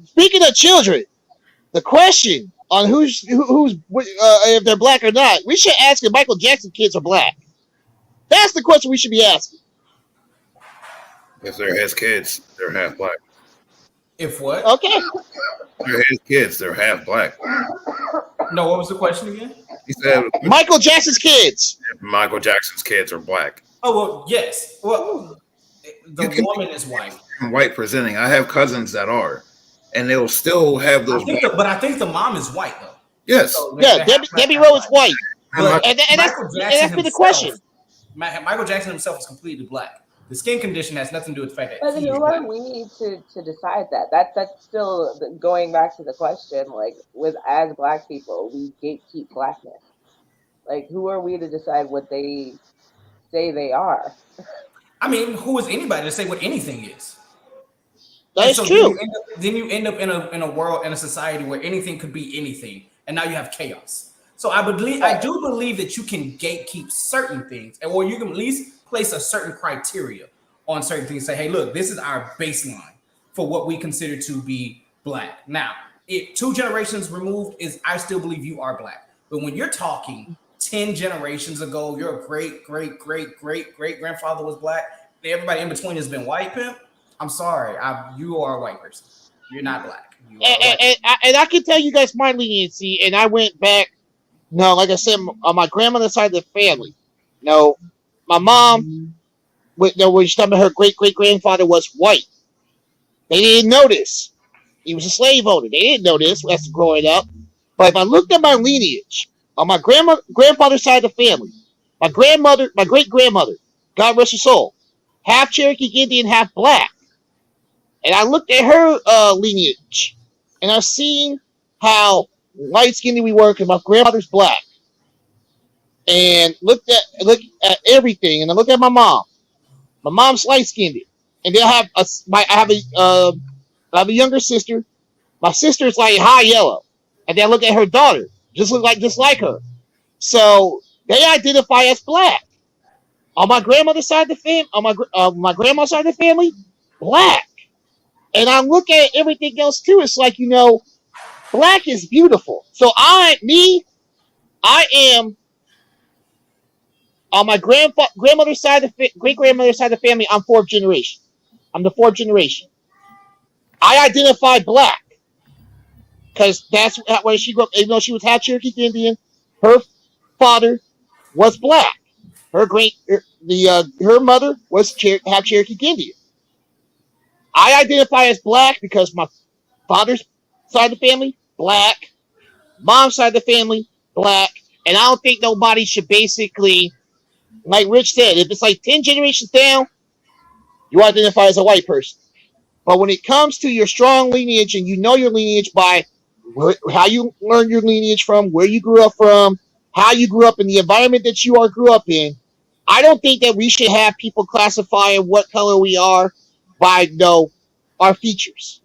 speaking of children, the question on who's if they're black or not, we should ask if Michael Jackson kids are black. That's the question we should be asking. If they're his kids, they're half black. If what? Okay. They're his kids, they're half black. No, what was the question again? He said Michael Jackson's kids. if Michael Jackson's kids are black. Oh well, yes. Well, the woman is white. White presenting. I have cousins that are, and they'll still have those. But I think the mom is white though. Yes. So Yeah, Debbie Rowe is white. But And that's been the question. Michael Jackson himself is completely black. The skin condition has nothing to do with the fact that But he who is are black. we to decide that? That's still going back to the question. Like, as Black people, we gatekeep blackness. Like, who are we to decide what they say they are? I mean, who is anybody to say what anything is? That And is so true. Then you end up in a world, in a society where anything could be anything, and now you have chaos. So I do believe that you can gatekeep certain things, or you can at least place a certain criteria on certain things. Say, hey, look, this is our baseline for what we consider to be black. Now, if 2 generations removed, I still believe you are black. But when you're talking 10 generations ago, your great grandfather was black. Everybody in between has been white, pimp. I'm sorry, you are a white person. You're not black. And I can tell you guys my leniency, and I went back. No, like I said, on my grandmother's side of the family. No, my mom, when she's talking about her great-great-grandfather was white. They didn't know this. He was a slave owner. They didn't know this as growing up. But if I looked at my lineage, on my grandfather's side of the family, my great-grandmother, God rest her soul, half Cherokee Indian, half black. And I looked at her lineage, and I've seen how light-skinned we were because my grandmother's black. And look at everything, and I look at my mom. My mom's light-skinned, and then I have a younger sister. My sister's like high yellow, and then I look at her daughter, just like her. So they identify as black. On my grandmother's side of the family, on my grandma's side of the family, black. And I look at everything else too. It's like, black is beautiful. So I am on my grandmother's side of great-grandmother's side of the family. I'm 4th generation. I'm the 4th generation. I identify black because that's where she grew up. Even though she was half Cherokee Indian, her father was black. Her mother was half Cherokee Indian. I identify as black because my father's side of the family, black. Mom's side of the family, black. And I don't think nobody should basically, like Rich said, if it's like 10 generations down, you identify as a white person. But when it comes to your strong lineage, and you know your lineage by how you learned your lineage from, where you grew up from, how you grew up in the environment that you grew up in, I don't think that we should have people classifying what color we are by our features.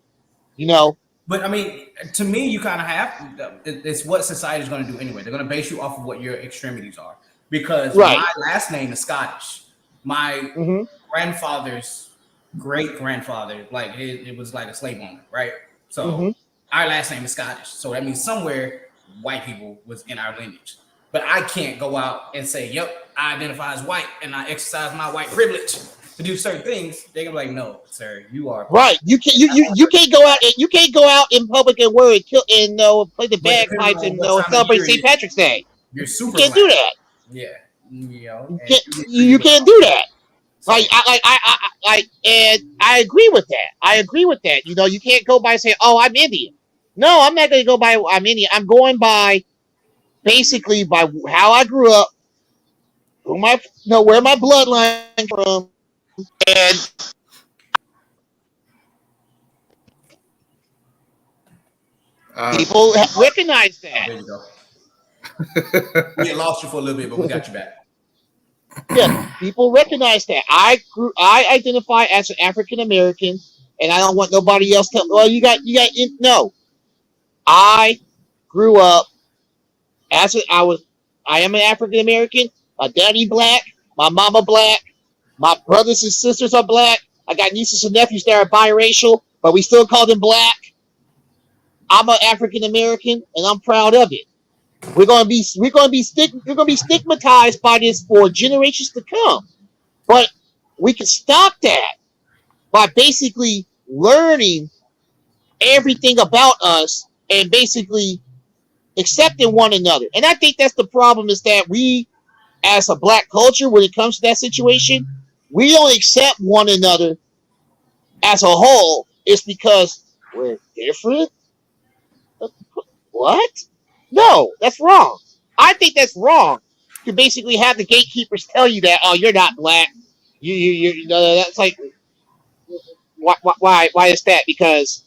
But I mean, to me, you kind of have. It's what society is going to do anyway. They're going to base you off of what your extremities are. Because my last name is Scottish. My grandfather's great-grandfather, like it was like a slave owner, right? So our last name is Scottish. So that means somewhere white people was in our lineage. But I can't go out and say, yep, I identify as white and I exercise my white privilege to do certain things. They're gonna be like, no, sir, you are right. You can't go out and you can't go out in public and play the bagpipes and celebrate St. Patrick's Day. You're super. You can't do that. Yeah, you can't do that. And I agree with that. You can't go by and say, oh, I'm Indian. No, I'm not going to go by I'm Indian. I'm going by basically by how I grew up, where my bloodline from, and people recognize that. There you go. We lost you for a little bit, but we got you back. Yeah, people recognize that. I identify as an African American, and I don't want nobody else to. Well, no. I grew up I am an African American. My daddy black. My mama black. My brothers and sisters are black. I got nieces and nephews that are biracial. but we still call them black. I'm an African American, and I'm proud of it. We're gonna be stigmatized by this for generations to come. But we can stop that by basically learning everything about us and basically accepting one another. And I think that's the problem, is that we, as a black culture, when it comes to that situation, we don't accept one another as a whole. It's because we're different. What? No, that's wrong. I think that's wrong to basically have the gatekeepers tell you that, oh, you're not black. That's like, why is that? Because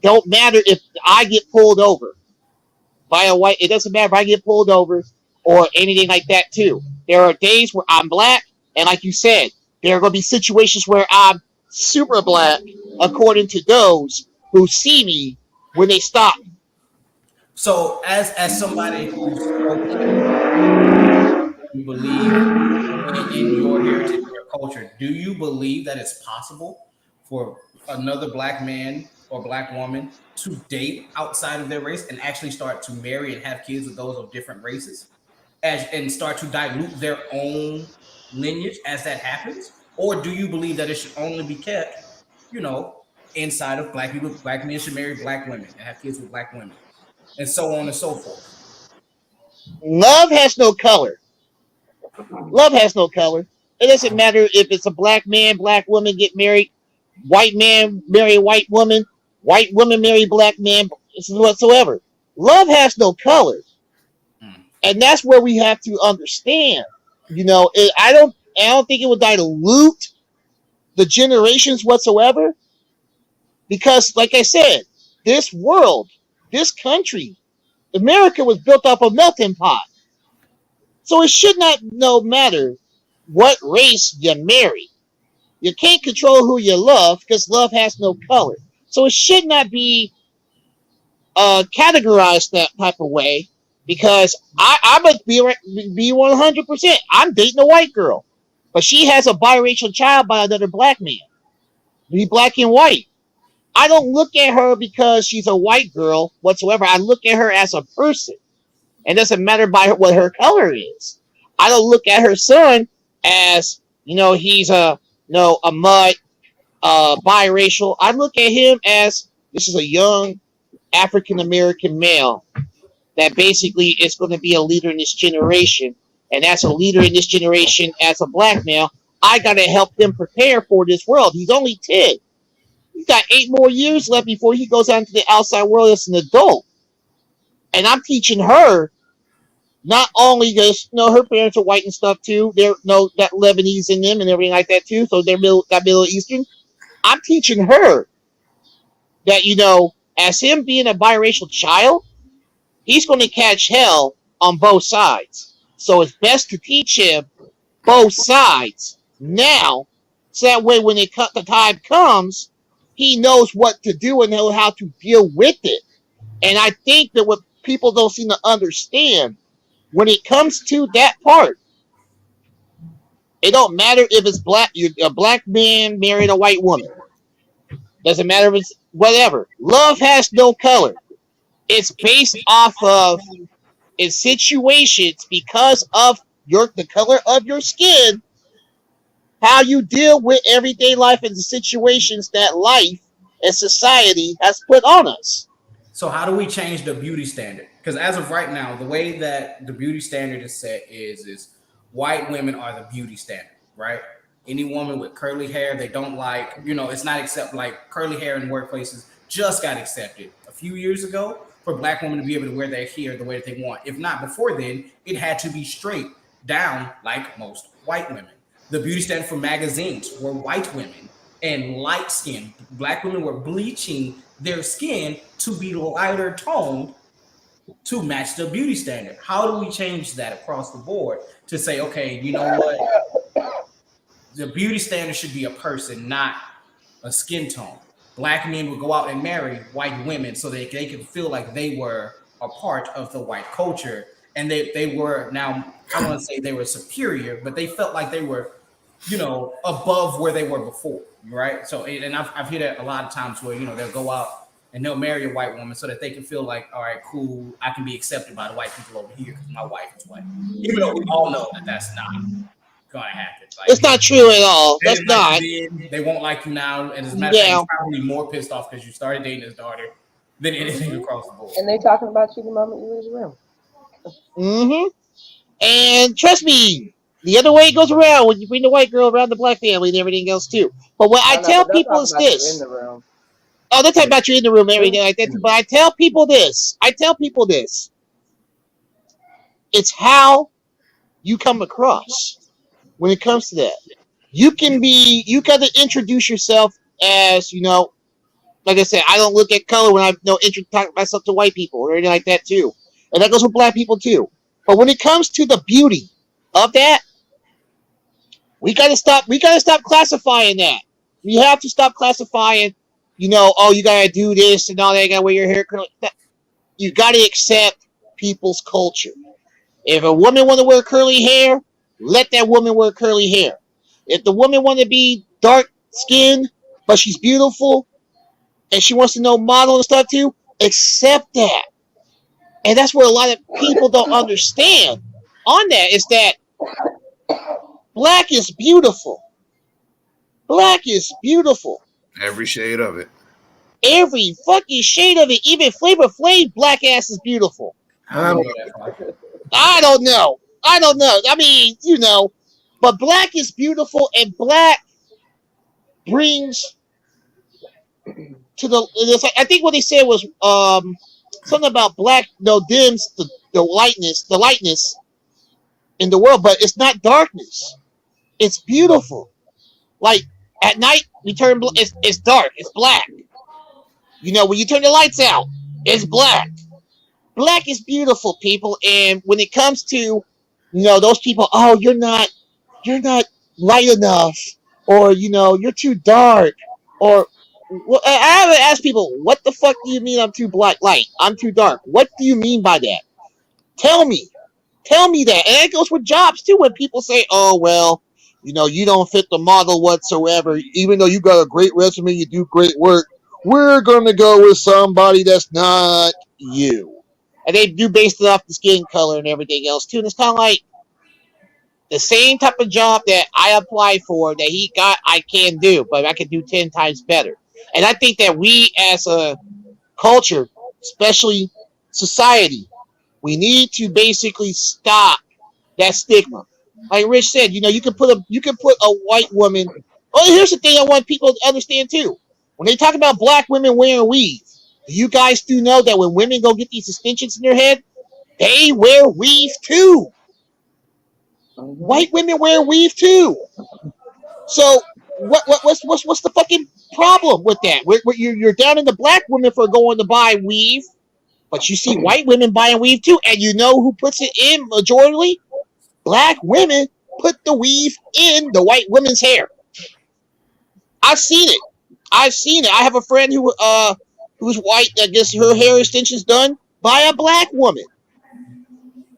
don't matter if I get pulled over by a white, it doesn't matter if I get pulled over or anything like that too. There are days where I'm black, and like you said, there are going to be situations where I'm super black according to those who see me when they stop me. So, as somebody who's you believe in your heritage, your culture, do you believe that it's possible for another black man or black woman to date outside of their race and actually start to marry and have kids with those of different races, and start to dilute their own lineage as that happens? Or do you believe that it should only be kept, inside of black people? Black men should marry black women and have kids with black women, and so on and so forth. Love has no color. Love has no color. It doesn't matter if it's a black man, black woman get married, white man marry a white woman marry black man, whatsoever. Love has no color. And that's where we have to understand. I don't think it would dilute the generations whatsoever. Because, like I said, this world, this country, America was built off a melting pot. So it should not matter what race you marry. You can't control who you love because love has no color. So it should not be categorized that type of way, because I must be 100%. I'm dating a white girl, but she has a biracial child by another black man. Be black and white. I don't look at her because she's a white girl whatsoever. I look at her as a person. It doesn't matter by what her color is. I don't look at her son as, he's a mutt, biracial. I look at him as, this is a young African American male that basically is going to be a leader in this generation. And as a leader in this generation, as a black male, I got to help him prepare for this world. He's only 10. He's got 8 more years left before he goes out into the outside world as an adult. And I'm teaching her, not only because her parents are white and stuff too. They're got Lebanese in them and everything like that too. So they're Middle Eastern. I'm teaching her that as him being a biracial child, he's going to catch hell on both sides. So it's best to teach him both sides now, so that way when the time comes, he knows what to do and know how to deal with it. And I think that what people don't seem to understand, when it comes to that part, it don't matter if it's a black man married a white woman. Doesn't matter if it's whatever. Love has no color. It's based off of its situations because of the color of your skin, how you deal with everyday life and the situations that life and society has put on us. So how do we change the beauty standard? Because as of right now, the way that the beauty standard is set is white women are the beauty standard, right? Any woman with curly hair, they don't like, it's not accepted. Like curly hair in workplaces just got accepted a few years ago for black women to be able to wear their hair the way that they want. If not before then, it had to be straight down like most white women. The beauty standard for magazines were white women and light skin. Black women were bleaching their skin to be lighter toned to match the beauty standard. How do we change that across the board to say, okay, you know what? The beauty standard should be a person, not a skin tone. Black men would go out and marry white women so they could feel like they were a part of the white culture. And they were, now, I don't want to say they were superior, but they felt like they were, above where they were before. right? So, and I've heard that a lot of times where, you know, they'll go out and they'll marry a white woman so that they can feel like, all right, cool, I can be accepted by the white people over here because my wife is white. Even though we all know that that's not gonna happen. Like, it's not true at all. That's not. They won't like you now, and as a matter of fact, he's probably more pissed off because you started dating his daughter than anything across the board. And they talking about you the moment you lose your room. Mm-hmm. And trust me, the other way it goes around when you bring the white girl around the black family and everything else too. But what I tell people is this. In the room. Oh, they're talking about you in the room and everything like that. But I tell people this. It's how you come across when it comes to that. You got to introduce yourself as, you know, like I said, I don't look at color when I talk myself to white people or anything like that too. And that goes with black people too. But when it comes to the beauty of that, we gotta stop classifying that. We have to stop classifying, you know, oh, you gotta do this and all that, you gotta wear your hair curly. You gotta accept people's culture. If a woman wanna wear curly hair, let that woman wear curly hair. If the woman wanna be dark skinned, but she's beautiful, and she wants to know model and stuff too, accept that. And that's what a lot of people don't understand on that, is that black is beautiful. Black is beautiful. Every shade of it. Every fucking shade of it. Even Flavor Flav, black ass is beautiful. I don't know. I mean, you know, but black is beautiful, and black brings to the. I think what they said was something about black, dims the lightness in the world, but it's not darkness. It's beautiful. Like at night, we turn it's dark. It's black. You know, when you turn the lights out, it's black. Black is beautiful, people. And when it comes to, you know, those people, oh, you're not light enough, or, you know, you're too dark, or I haven't asked people, what the fuck do you mean I'm too light? I'm too dark. What do you mean by that? Tell me that. And that goes with jobs too, when people say, oh, well, you know, you don't fit the model whatsoever. Even though you got a great resume, you do great work, we're going to go with somebody that's not you. And they do based it off the skin color and everything else too. And it's kind of like the same type of job that I applied for that he got, I can do, but I can do 10 times better. And I think that we as a culture, especially society, we need to basically stop that stigma. Like Rich said, you know, you can put a white woman. Oh, here's the thing I want people to understand too. When they talk about black women wearing weave, do you guys do know that when women go get these extensions in their head, they wear weave too? White women wear weave too. So what's the fucking problem with that? You're down in the black women for going to buy weave, but you see white women buying weave too, and you know who puts it in majority? Black women put the weave in the white women's hair. I've seen it. I have a friend who's white that gets her hair extensions done by a black woman.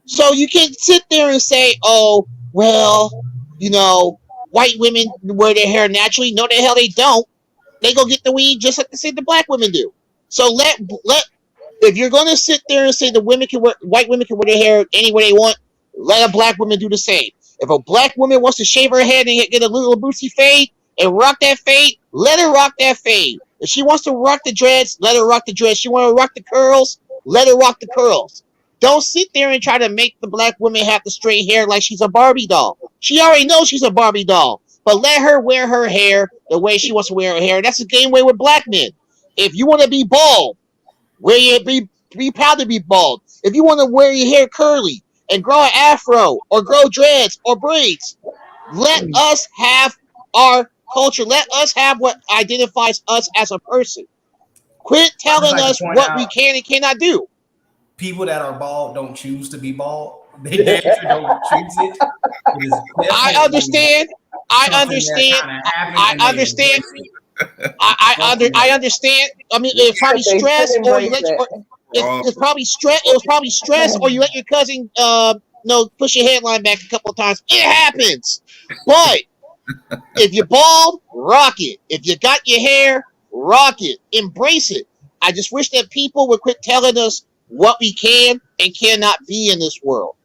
So you can't sit there and say, oh, well, you know, white women wear their hair naturally. No, the hell they don't. They go get the weave just like the black women do. So let if you're going to sit there and say white women can wear their hair any way they want, let a black woman do the same. If a black woman wants to shave her head and get a little boosie fade and rock that fade, let her rock that fade. If she wants to rock the dreads, let her rock the dreads. She want to rock the curls, let her rock the curls. Don't sit there and try to make the black woman have the straight hair like she's a Barbie doll. She already knows she's a Barbie doll. But let her wear her hair the way she wants to wear her hair. That's the game way with black men. If you want to be bald, be proud to be bald. If you want to wear your hair curly and grow an afro or grow dreads or braids, let us have our culture. Let us have what identifies us as a person. Quit telling us what we can and cannot do. People that are bald don't choose to be bald. They actually don't choose it. I understand. I understand. I mean, it's probably stress, or you it's probably stress. It was probably stress, or you let your cousin push your headline back a couple of times. It happens, but If you're bald, rock it. If you got your hair, rock it. Embrace it. I just wish that people would quit telling us what we can and cannot be in this world.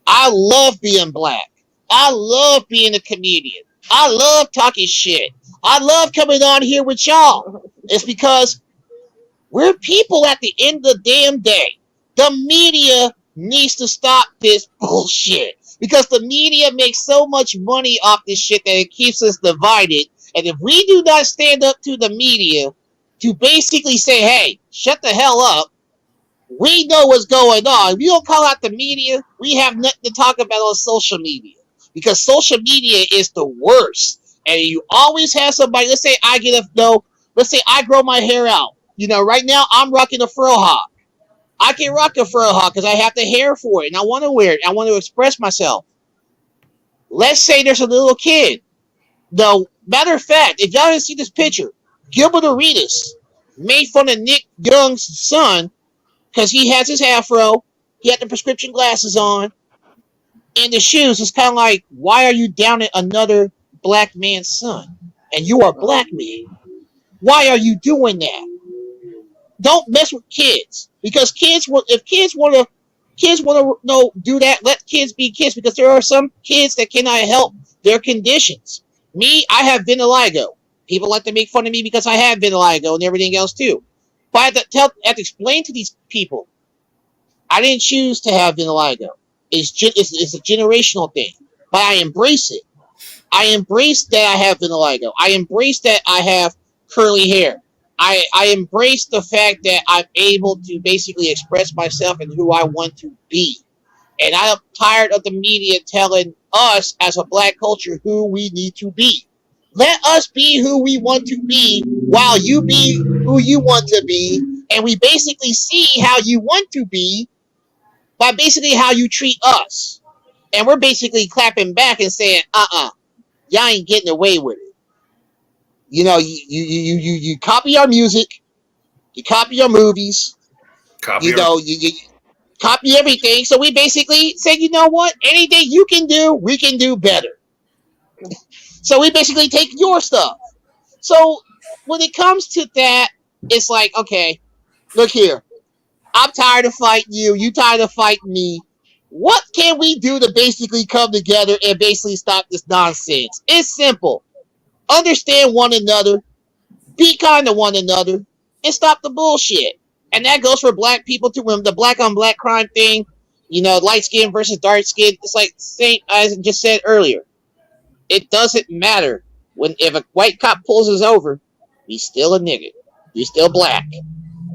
I love being black. I love being a comedian. I love talking shit. I love coming on here with y'all. It's because we're people at the end of the damn day. The media needs to stop this bullshit. Because the media makes so much money off this shit that it keeps us divided. And if we do not stand up to the media to basically say, hey, shut the hell up, we know what's going on. If we don't call out the media, we have nothing to talk about on social media. Because social media is the worst. And you always have somebody, let's say I grow my hair out. Right now I'm rocking a fro hawk. I can rock a fro hawk because I have the hair for it and I want to wear it. I want to express myself. Let's say there's a little kid. No, matter of fact, if y'all didn't see this picture, Gilbert Arenas made fun of Nick Young's son because he has his afro, he had the prescription glasses on, and the shoes. It's kind of like, why are you down at another black man's son? And you are a black man. Why are you doing that? Don't mess with kids, because if kids want to do that, let kids be kids, because there are some kids that cannot help their conditions. Me, I have vitiligo. People like to make fun of me because I have vitiligo and everything else too. But I have to explain to these people, I didn't choose to have vitiligo. It's a generational thing, but I embrace it. I embrace that I have vitiligo. I embrace that I have curly hair. I embrace the fact that I'm able to basically express myself and who I want to be. And I'm tired of the media telling us as a black culture who we need to be. Let us be who we want to be while you be who you want to be. And we basically see how you want to be by basically how you treat us. And we're basically clapping back and saying, y'all ain't getting away with it. You copy our music, you copy our movies, you copy everything. So we basically say, you know what? Anything you can do, we can do better. So we basically take your stuff. So when it comes to that, it's like, okay, look here. I'm tired of fighting you. You tired of fighting me. What can we do to basically come together and basically stop this nonsense? It's simple. Understand one another. Be kind to one another. And stop the bullshit. And that goes for black people too. When the black on black crime thing, light skin versus dark skin, it's like same as I just said earlier. It doesn't matter. If a white cop pulls us over, he's still a nigga. He's still black.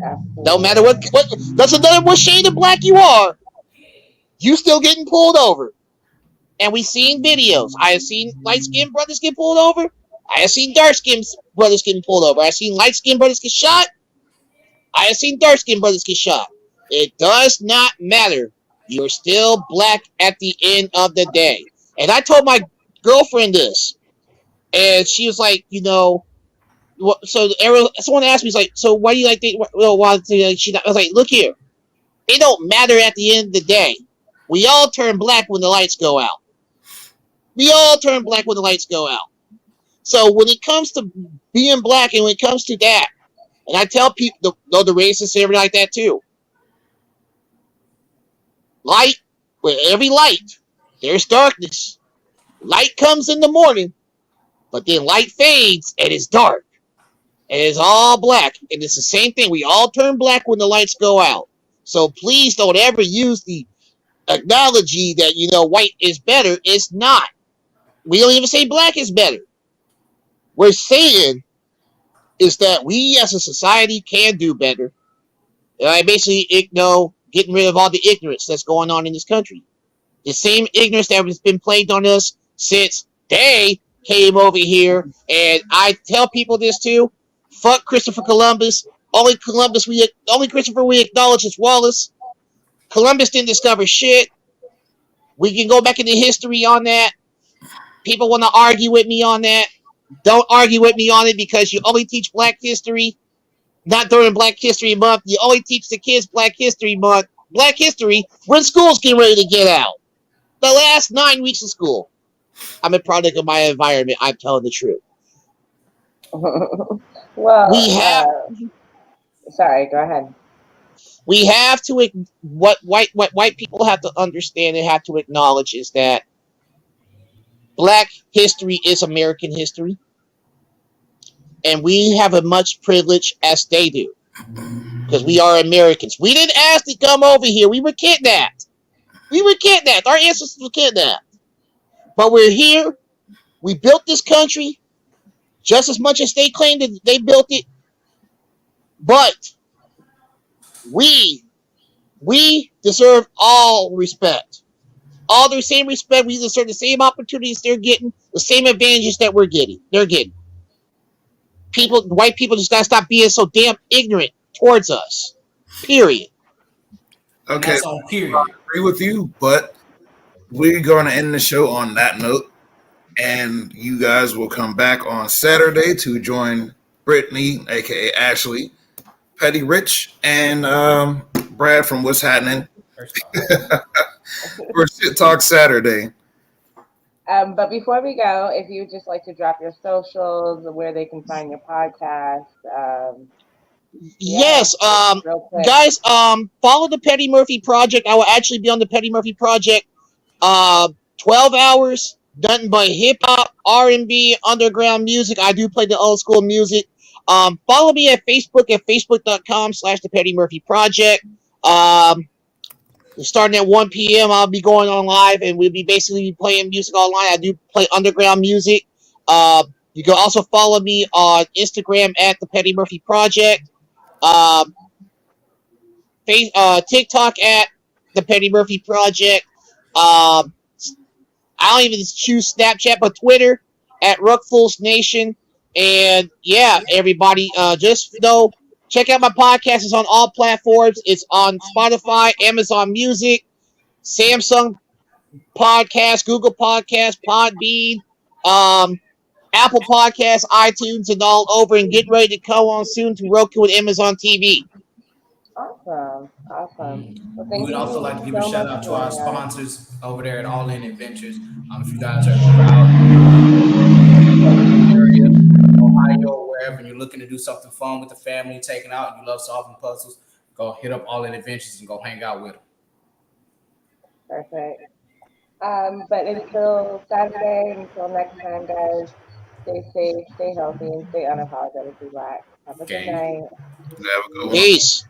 Absolutely. No matter what doesn't matter what shade of black you are, you still getting pulled over. And we've seen videos. I have seen light-skinned brothers get pulled over. I have seen dark-skinned brothers getting pulled over. I have seen light-skinned brothers get shot. I have seen dark-skinned brothers get shot. It does not matter. You're still black at the end of the day. And I told my girlfriend this. And she was like, so someone asked me, so why do you like I was like, look here. It don't matter at the end of the day. We all turn black when the lights go out. We all turn black when the lights go out. So when it comes to being black and when it comes to that, and I tell people, the racists and everything like that too. Light, with every light, there's darkness. Light comes in the morning, but then light fades and it's dark. And it's all black. And it's the same thing. We all turn black when the lights go out. So please don't ever use the analogy that, white is better. It's not. We don't even say black is better. We're saying is that we as a society can do better. And I basically getting rid of all the ignorance that's going on in this country. The same ignorance that has been plagued on us since they came over here. And I tell people this too. Fuck Christopher Columbus. Only Christopher we acknowledge is Wallace. Columbus didn't discover shit. We can go back into history on that. People want to argue with me on that. Don't argue with me on it because you only teach Black history, not during Black History Month. You only teach the kids Black History Month, Black history when school's getting ready to get out. The last 9 weeks of school. I'm a product of my environment. I'm telling the truth. Well, We have sorry, go ahead. we have to what white people have to understand and have to acknowledge is that Black history is American history, and we have as much privilege as they do because we are Americans. We didn't ask to come over here. We were kidnapped. We were kidnapped. Our ancestors were kidnapped, but we're here. We built this country just as much as they claimed that they built it, but we deserve all respect. All the same respect. We deserve the same opportunities they're getting, the same advantages that we're getting. They're getting. White people just gotta stop being so damn ignorant towards us. Period. Okay, That's on period. I agree with you, but we're going to end the show on that note, and you guys will come back on Saturday to join Brittany, aka Ashley, Petty Rich, and Brad from What's Happening for Shit Talk Saturday. But before we go, if you would just like to drop your socials, where they can find your podcast. Yes, real quick. guys, follow the Petty Murphy Project. I will actually be on the Petty Murphy Project. 12 hours, nothing but hip hop, R&B, underground music. I do play the old school music. Follow me at Facebook at facebook.com/the Petty Murphy Project. Starting at 1 p.m. I'll be going on live, and we'll be basically playing music online. I do play underground music. You can also follow me on Instagram at the Petty Murphy Project. TikTok at the Petty Murphy Project. I don't even choose Snapchat, but Twitter at Ruckfuls Nation. And yeah, everybody, just know, check out my podcast. It's on all platforms. It's on Spotify, Amazon Music, Samsung Podcast, Google Podcast, Podbean, Apple Podcasts, iTunes, and all over. And get ready to come on soon to Roku and Amazon TV. Awesome. Well, We would also like to give a so shout much out to for our joining us. sponsors over there at All In Adventures. If you guys are out area, Ohio, or wherever, and you're looking to do something fun with the family, taking out, and you love solving puzzles, go hit up All In Adventures and go hang out with them. Perfect. But until Saturday, until next time, guys, stay safe, stay healthy, and stay unapologetically black. Have a good Okay. night. Have a good one. Peace.